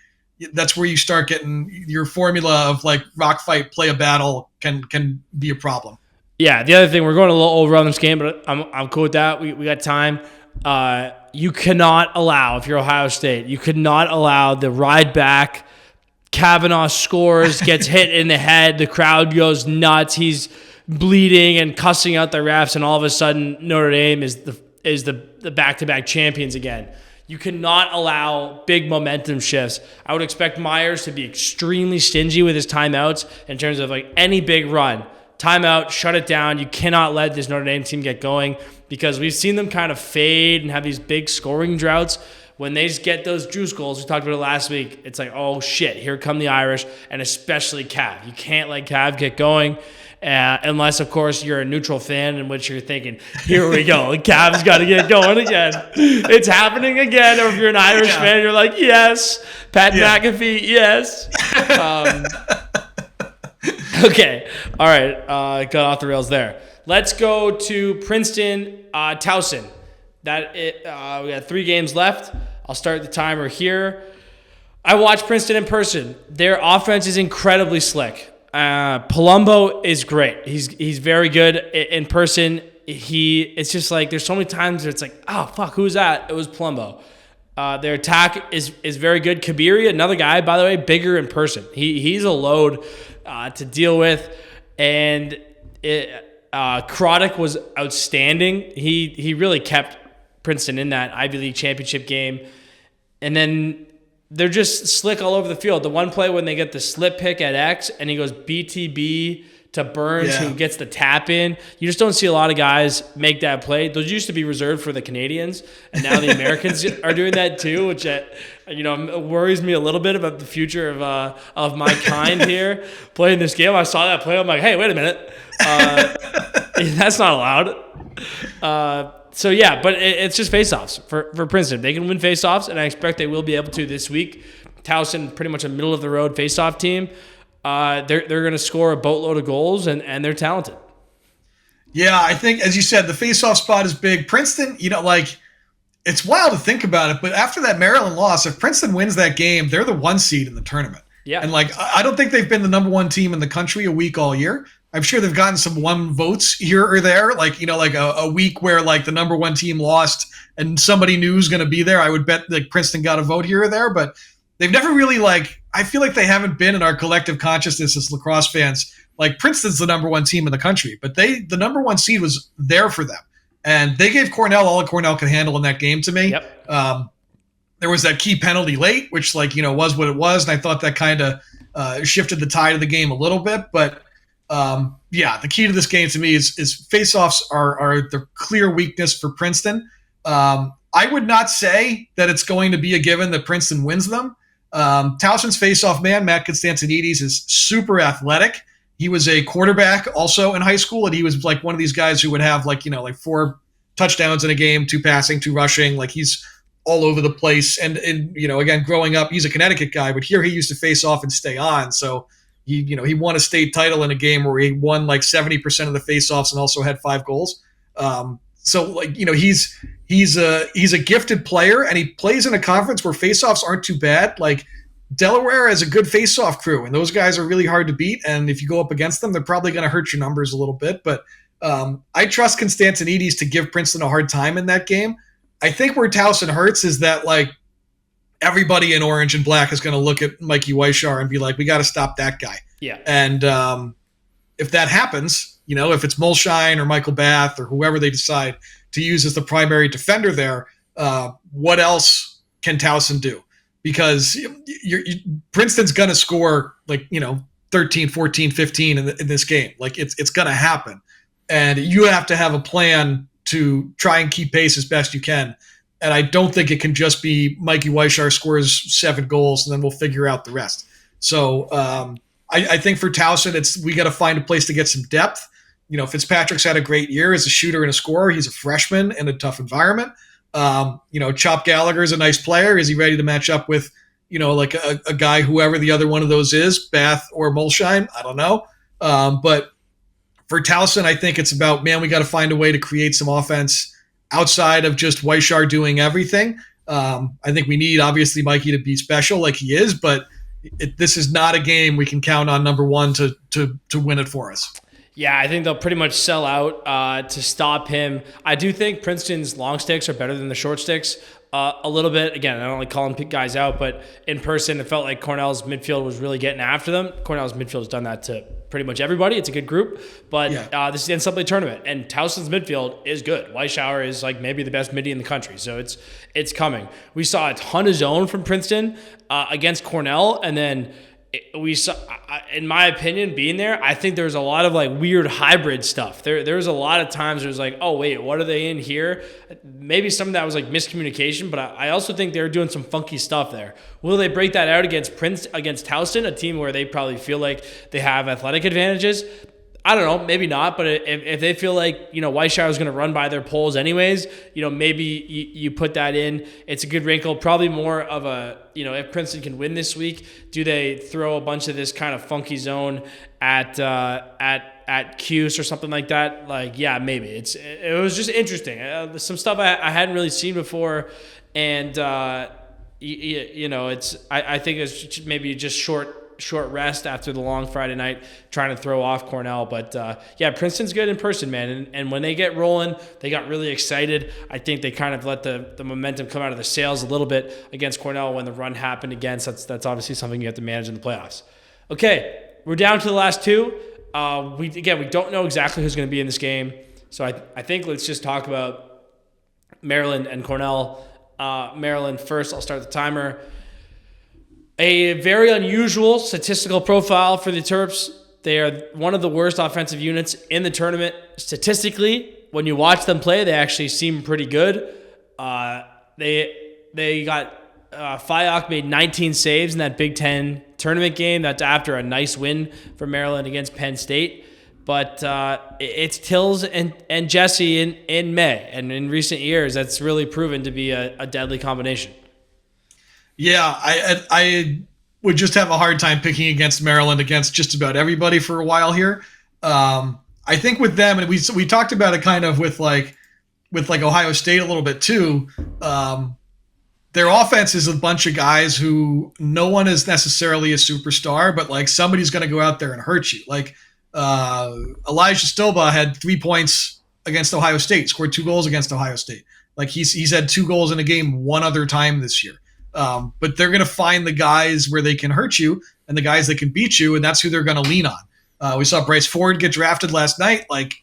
that's where you start getting your formula of like rock fight, play a battle can be a problem. Yeah, the other thing, we're going a little over on this game, but I'm cool with that. We got time. You cannot allow, if you're Ohio State, you could not allow the ride back. Kavanaugh scores, gets hit in the head, the crowd goes nuts. He's bleeding and cussing out the refs, and all of a sudden Notre Dame is the back-to-back champions again. You cannot allow big momentum shifts. I would expect Myers to be extremely stingy with his timeouts in terms of like any big run. Timeout, shut it down. You cannot let this Notre Dame team get going because we've seen them kind of fade and have these big scoring droughts. When they just get those juice goals, we talked about it last week, it's like, oh shit, here come the Irish, and especially Cav. You can't let Cav get going. Unless, of course, you're a neutral fan in which you're thinking, here we go, Cavs got to get going again. It's happening again. Or if you're an Irish fan, you're like, yes. Pat McAfee, yes. Okay. All right. Got off the rails there. Let's go to Princeton, Towson. We got 3 games left. I'll start the timer here. I watched Princeton in person. Their offense is incredibly slick. Palumbo is great. He's very good in person. It's just like there's so many times where it's like, oh fuck, who's that? It was Palumbo. Their attack is very good. Kabiri, another guy, by the way, bigger in person. He's a load to deal with, and Croddick was outstanding. He really kept Princeton in that Ivy League championship game, and then they're just slick all over the field. The one play when they get the slip pick at X and he goes BTB to Burns, who gets the tap in. You just don't see a lot of guys make that play. Those used to be reserved for the Canadians, and now the Americans are doing that too, which worries me a little bit about the future of my kind here playing this game. I saw that play. I'm like, hey, wait a minute, that's not allowed. So, yeah, but it's just face-offs for Princeton. They can win face-offs, and I expect they will be able to this week. Towson, pretty much a middle-of-the-road face-off team. They're going to score a boatload of goals, and they're talented. Yeah, I think, as you said, the face-off spot is big. Princeton, it's wild to think about it, but after that Maryland loss, if Princeton wins that game, they're the 1 seed in the tournament. Yeah. And, I don't think they've been the number 1 team in the country a week all year. I'm sure they've gotten some 1 votes here or there, a week where the number 1 team lost and somebody new is going to be there. I would bet Princeton got a vote here or there, but they've never really I feel like they haven't been in our collective consciousness as lacrosse fans. Princeton's the number 1 team in the country, but the number 1 seed was there for them. And they gave Cornell all that Cornell could handle in that game to me. Yep. There was that key penalty late, which was what it was. And I thought that kind of shifted the tide of the game a little bit, but the key to this game to me is face-offs are the clear weakness for Princeton. I would not say that it's going to be a given that Princeton wins them. Towson's face-off man, Matt Constantinides, is super athletic. He was a quarterback also in high school, and he was one of these guys who would have 4 touchdowns in a game, 2 passing, 2 rushing. He's all over the place. And again, growing up, he's a Connecticut guy, but here he used to face off and stay on. So he won a state title in a game where he won 70% of the faceoffs and also had 5 goals. He's a gifted player, and he plays in a conference where faceoffs aren't too bad. Delaware has a good faceoff crew, and those guys are really hard to beat. And if you go up against them, they're probably going to hurt your numbers a little bit. But I trust Constantinides to give Princeton a hard time in that game. I think where Towson hurts is that everybody in orange and black is going to look at Mikey Weishar and be like, we got to stop that guy. Yeah. And if that happens, if it's Mulshine or Michael Bath or whoever they decide to use as the primary defender there, what else can Towson do? Because Princeton's going to score 13, 14, 15 in this game. It's going to happen. And you have to have a plan to try and keep pace as best you can. And I don't think it can just be Mikey Weishar scores 7 goals and then we'll figure out the rest. So I think for Towson, we got to find a place to get some depth. Fitzpatrick's had a great year as a shooter and a scorer. He's a freshman in a tough environment. Chop Gallagher's a nice player. Is he ready to match up with, like a guy, whoever the other one of those is, Bath or Molsheim? I don't know. But for Towson, I think it's about, man, we got to find a way to create some offense outside of just Weishar doing everything. I think we need, obviously, Mikey to be special like he is, but this is not a game we can count on number one to win it for us. Yeah, I think they'll pretty much sell out to stop him. I do think Princeton's long sticks are better than the short sticks a little bit. Again, I don't like calling guys out, but in person, it felt like Cornell's midfield was really getting after them. Cornell's midfield has done that to pretty much everybody. It's a good group, but this is the NCAA tournament, and Towson's midfield is good. Weishauer is like maybe the best midi in the country, so it's coming. We saw a ton of zone from Princeton against Cornell, and then we saw, in my opinion, being there, I think there's a lot of like weird hybrid stuff. There's a lot of times it was like, oh wait, what are they in here? Maybe some of that was like miscommunication, but I also think they're doing some funky stuff there. Will they break that out against Towson, a team where they probably feel like they have athletic advantages? I don't know, maybe not, but if they feel like, Weishauer is going to run by their poles anyways, maybe you put that in. It's a good wrinkle, probably more of a, if Princeton can win this week, do they throw a bunch of this kind of funky zone at Cuse or something like that? Like, yeah, maybe. It was just interesting. Some stuff I hadn't really seen before, and I think it's maybe just short rest after the long Friday night, trying to throw off Cornell. But Princeton's good in person, man. And when they get rolling, they got really excited. I think they kind of let the momentum come out of the sails a little bit against Cornell when the run happened against. That's obviously something you have to manage in the playoffs. Okay, we're down to the last two. We don't know exactly who's going to be in this game. So I think let's just talk about Maryland and Cornell. Maryland first. I'll start the timer. A very unusual statistical profile for the Terps. They are one of the worst offensive units in the tournament. Statistically, when you watch them play, they actually seem pretty good. They got Fayok made 19 saves in that Big Ten tournament game. That's after a nice win for Maryland against Penn State. But it's Tills and Jesse in May. And in recent years, that's really proven to be a deadly combination. Yeah, I would just have a hard time picking against Maryland against just about everybody for a while here. I think with them, and we talked about it kind of with Ohio State a little bit too. Their offense is a bunch of guys who no one is necessarily a superstar, but like somebody's going to go out there and hurt you. Like Elijah Stilba had 3 points against Ohio State, scored 2 goals against Ohio State. Like he's had 2 goals in a game one other time this year. But they're going to find the guys where they can hurt you and the guys that can beat you, and that's who they're going to lean on. We saw Bryce Ford get drafted last night. Like,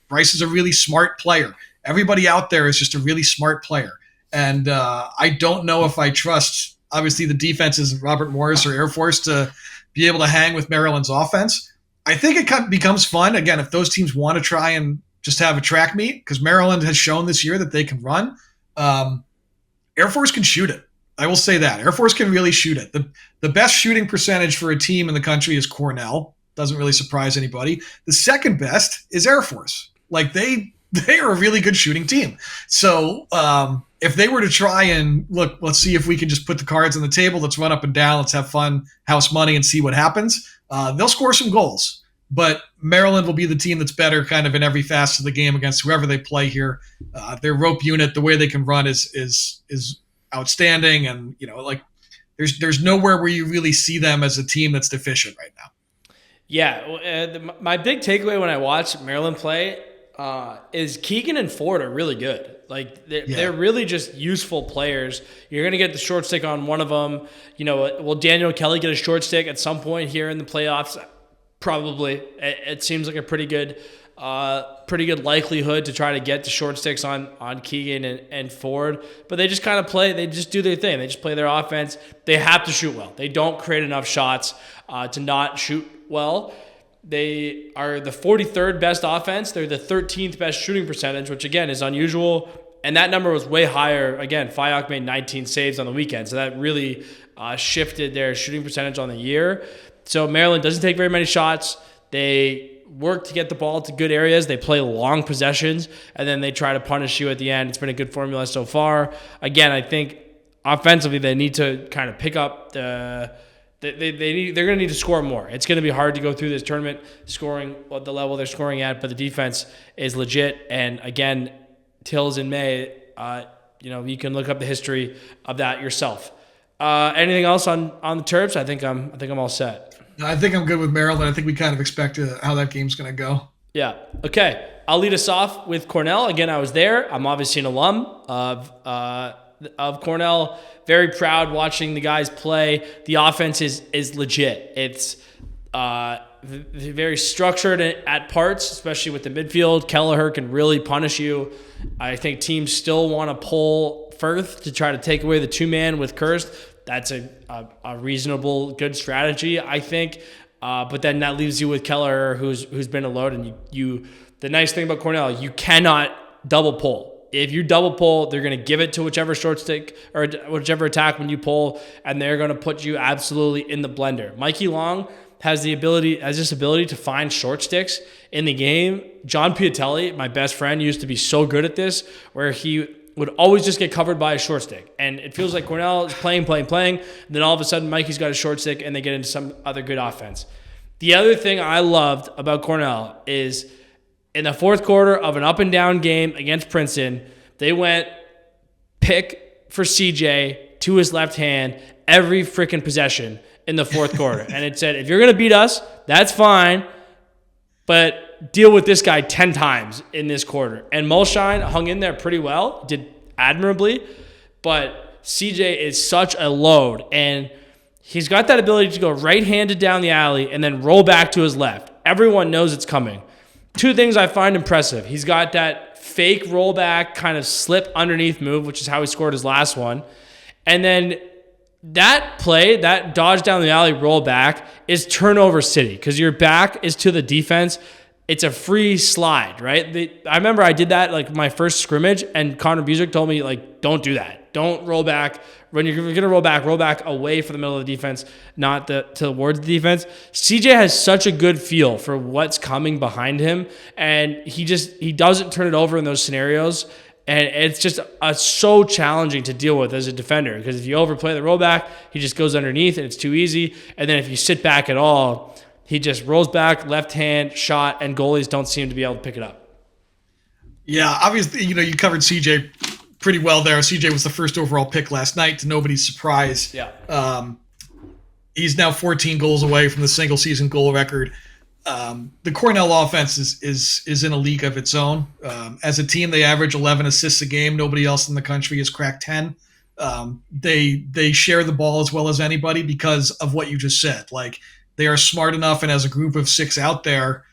Bryce is a really smart player. Everybody out there is just a really smart player. And I don't know if I trust, obviously, the defenses of Robert Morris or Air Force to be able to hang with Maryland's offense. I think it becomes fun, again, if those teams want to try and just have a track meet, because Maryland has shown this year that they can run. Air Force can shoot it. I will say that. Air Force can really shoot it. The best shooting percentage for a team in the country is Cornell. Doesn't really surprise anybody. The second best is Air Force. Like, they are a really good shooting team. So if they were to try and, look, let's see if we can just put the cards on the table, let's run up and down, let's have fun, house money, and see what happens, they'll score some goals. But Maryland will be the team that's better kind of in every facet of the game against whoever they play here. Their rope unit, the way they can run is outstanding, and there's nowhere where you really see them as a team that's deficient right now. Yeah, my big takeaway when I watch Maryland play is Keegan and Ford are really good. Like they're really just useful players. You're gonna get the short stick on one of them. Will Daniel Kelly get a short stick at some point here in the playoffs? Probably. It seems like a pretty good likelihood to try to get the short sticks on Keegan and Ford. But they just kind of play. They just do their thing. They just play their offense. They have to shoot well. They don't create enough shots to not shoot well. They are the 43rd best offense. They're the 13th best shooting percentage, which, again, is unusual. and that number was way higher. Again, Fayock made 19 saves on the weekend, so that really shifted their shooting percentage on the year. So Maryland doesn't take very many shots. They work to get the ball to good areas. They play long possessions, and then they try to punish you at the end. It's been a good formula so far. Again, I think offensively they need to kind of pick up they're going to need to score more. It's going to be hard to go through this tournament scoring at the level they're scoring at, but the defense is legit. And again, Tills in May, you can look up the history of that yourself. Anything else on the Terps? I think I'm all set. I think I'm good with Maryland. I think we kind of expect how that game's going to go. Yeah. Okay. I'll lead us off with Cornell. Again, I was there. I'm obviously an alum of Cornell. Very proud watching the guys play. The offense is legit. It's very structured at parts, especially with the midfield. Kelleher can really punish you. I think teams still want to pull Firth to try to take away the two-man with Kirst. That's a reasonable, good strategy, I think. But then that leaves you with Kelleher, who's been a load. And the nice thing about Cornell, you cannot double pull. If you double pull, they're going to give it to whichever short stick or whichever attack when you pull, and they're going to put you absolutely in the blender. Mikey Long has this ability to find short sticks in the game. John Piatelli, my best friend, used to be so good at this, where he would always just get covered by a short stick. And it feels like Cornell is playing. And then all of a sudden, Mikey's got a short stick, and they get into some other good offense. The other thing I loved about Cornell is in the fourth quarter of an up-and-down game against Princeton, they went pick for CJ to his left hand every freaking possession in the fourth quarter. And it said, if you're going to beat us, that's fine, but deal with this guy 10 times in this quarter. And Mulshine hung in there pretty well, did admirably, but CJ is such a load, and he's got that ability to go right-handed down the alley and then roll back to his left. Everyone knows it's coming. Two things I find impressive. He's got that fake rollback kind of slip underneath move, which is how he scored his last one. And then that play, that dodge down the alley rollback, is turnover city because your back is to the defense. It's a free slide, right? I remember I did that like my first scrimmage, and Connor Busick told me, like, don't do that. Don't roll back. When you're going to roll back away from the middle of the defense, not towards the defense. CJ has such a good feel for what's coming behind him, and he doesn't turn it over in those scenarios. And it's just so challenging to deal with as a defender, because if you overplay the rollback, he just goes underneath and it's too easy. And then if you sit back at all, he just rolls back, left hand, shot, and goalies don't seem to be able to pick it up. Yeah, obviously, you covered CJ pretty well there. CJ was the first overall pick last night, to nobody's surprise. Yeah. He's now 14 goals away from the single season goal record. The Cornell offense is in a league of its own. As a team, they average 11 assists a game. Nobody else in the country has cracked 10. They share the ball as well as anybody because of what you just said. Like, they are smart enough, and as a group of six out there,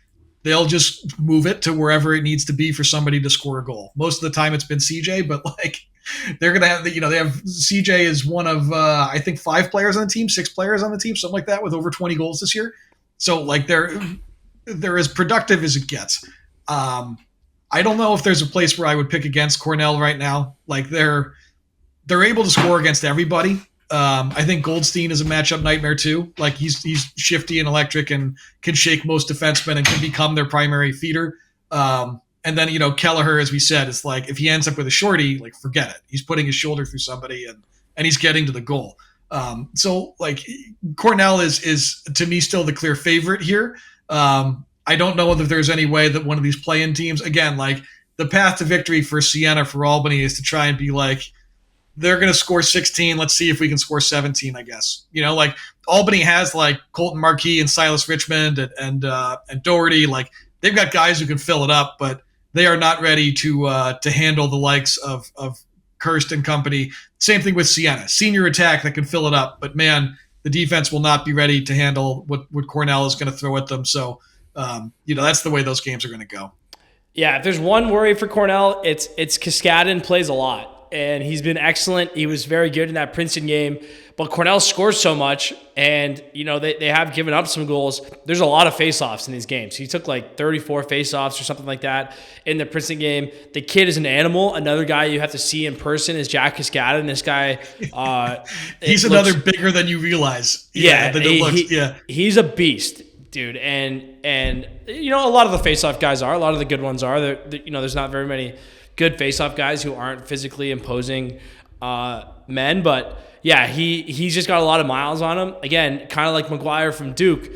they'll just move it to wherever it needs to be for somebody to score a goal. Most of the time it's been CJ, but like they're going to have, they have CJ is one of, I think 5 players on the team, 6 players on the team, something like that, with over 20 goals this year. So like they're as productive as it gets. I don't know if there's a place where I would pick against Cornell right now. Like they're able to score against everybody. I think Goldstein is a matchup nightmare too. Like he's shifty and electric and can shake most defensemen and can become their primary feeder. And then, Kelleher, as we said, it's like if he ends up with a shorty, like forget it. He's putting his shoulder through somebody and he's getting to the goal. So like Cornell is to me still the clear favorite here. I don't know if there's any way that one of these play-in teams, again, like the path to victory for Siena, for Albany, is to try and be like, they're going to score 16. Let's see if we can score 17, I guess. Like Albany has like Colton Marquis and Silas Richmond and Doherty. Like they've got guys who can fill it up, but they are not ready to handle the likes of Kirst and company. Same thing with Siena. Senior attack that can fill it up, but man, the defense will not be ready to handle what Cornell is going to throw at them. So, that's the way those games are going to go. Yeah, if there's one worry for Cornell, it's Kaskadin plays a lot. And he's been excellent. He was very good in that Princeton game. but Cornell scores so much, and they have given up some goals. There's a lot of faceoffs in these games. He took like 34 faceoffs or something like that in the Princeton game. The kid is an animal. Another guy you have to see in person is Jack Cascada, and this guy, he's another bigger than you realize. He's a beast, dude. And a lot of the faceoff guys are. A lot of the good ones are. There's not very many good faceoff guys who aren't physically imposing men, but yeah, he's just got a lot of miles on him. Again, kind of like McGuire from Duke.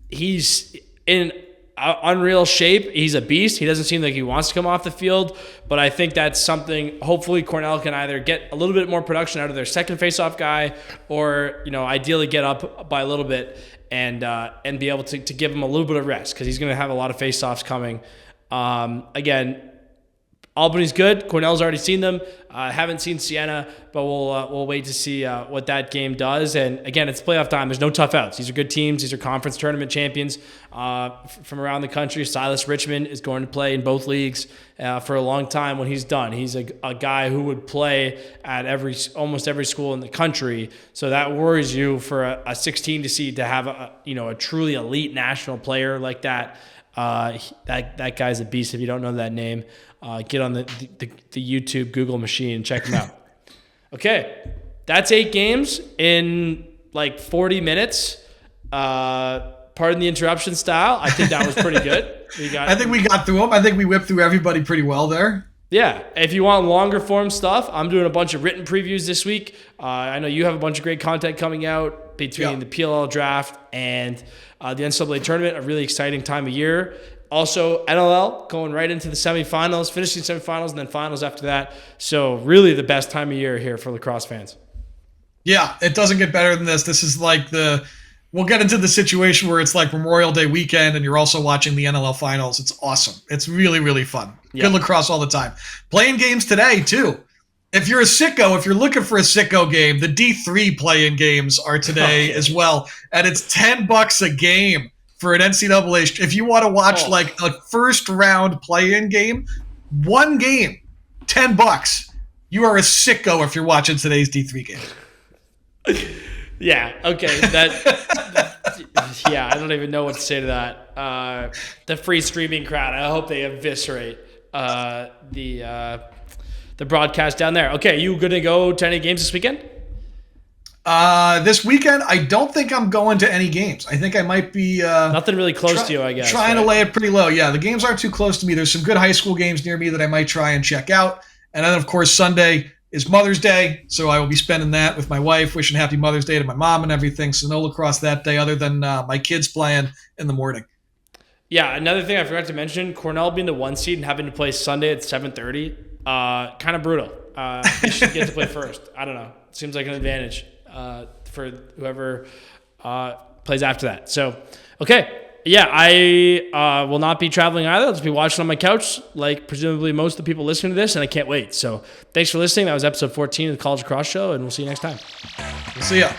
He's in unreal shape. He's a beast. He doesn't seem like he wants to come off the field, but I think that's something hopefully Cornell can either get a little bit more production out of their second faceoff guy, or ideally get up by a little bit and be able to give him a little bit of rest, because he's going to have a lot of faceoffs coming. Again, Albany's good. Cornell's already seen them. Haven't seen Siena, but we'll wait to see what that game does. And again, it's playoff time. There's no tough outs. These are good teams. These are conference tournament champions from around the country. Silas Richmond is going to play in both leagues for a long time when he's done. He's a guy who would play at almost every school in the country. So that worries you for a 16 seed to have a truly elite national player like that. That guy's a beast. If you don't know that name, get on the YouTube Google machine and check him out. Okay, that's 8 games in like 40 minutes. Pardon the interruption style. I think that was pretty good. I think we got through them. I think we whipped through everybody pretty well there. Yeah, if you want longer form stuff, I'm doing a bunch of written previews this week. I know you have a bunch of great content coming out between the PLL draft and the NCAA tournament, a really exciting time of year. Also, NLL going right into the semifinals, finishing semifinals, and then finals after that. So really the best time of year here for lacrosse fans. Yeah, it doesn't get better than this. This is like we'll get into the situation where it's like Memorial Day weekend and you're also watching the NLL finals. It's awesome. It's really, really fun. Yeah. Good lacrosse all the time. Playing games today, too. If you're a sicko, if you're looking for a sicko game, the D3 play-in games are today as well. And it's $10 a game for an NCAA. If you want to watch like a first round play-in game, one game, $10. You are a sicko if you're watching today's D3 game. Yeah, okay. I don't even know what to say to that. The free streaming crowd, I hope they eviscerate the broadcast down there. Okay, you going to go to any games this weekend? This weekend, I don't think I'm going to any games. I think I might be... Nothing really close to you, I guess. Trying to lay it pretty low. Yeah, the games aren't too close to me. There's some good high school games near me that I might try and check out. And then, of course, Sunday is Mother's Day, so I will be spending that with my wife, wishing Happy Mother's Day to my mom and everything. So no lacrosse that day other than my kids playing in the morning. Yeah, another thing I forgot to mention, Cornell being the 1 seed and having to play Sunday at 7:30, kind of brutal. They should get to play first. I don't know. Seems like an advantage for whoever plays after that. So, okay. Yeah, I will not be traveling either. I'll just be watching on my couch, like presumably most of the people listening to this, and I can't wait. So thanks for listening. That was episode 14 of the College Lacrosse Show, and we'll see you next time. See ya.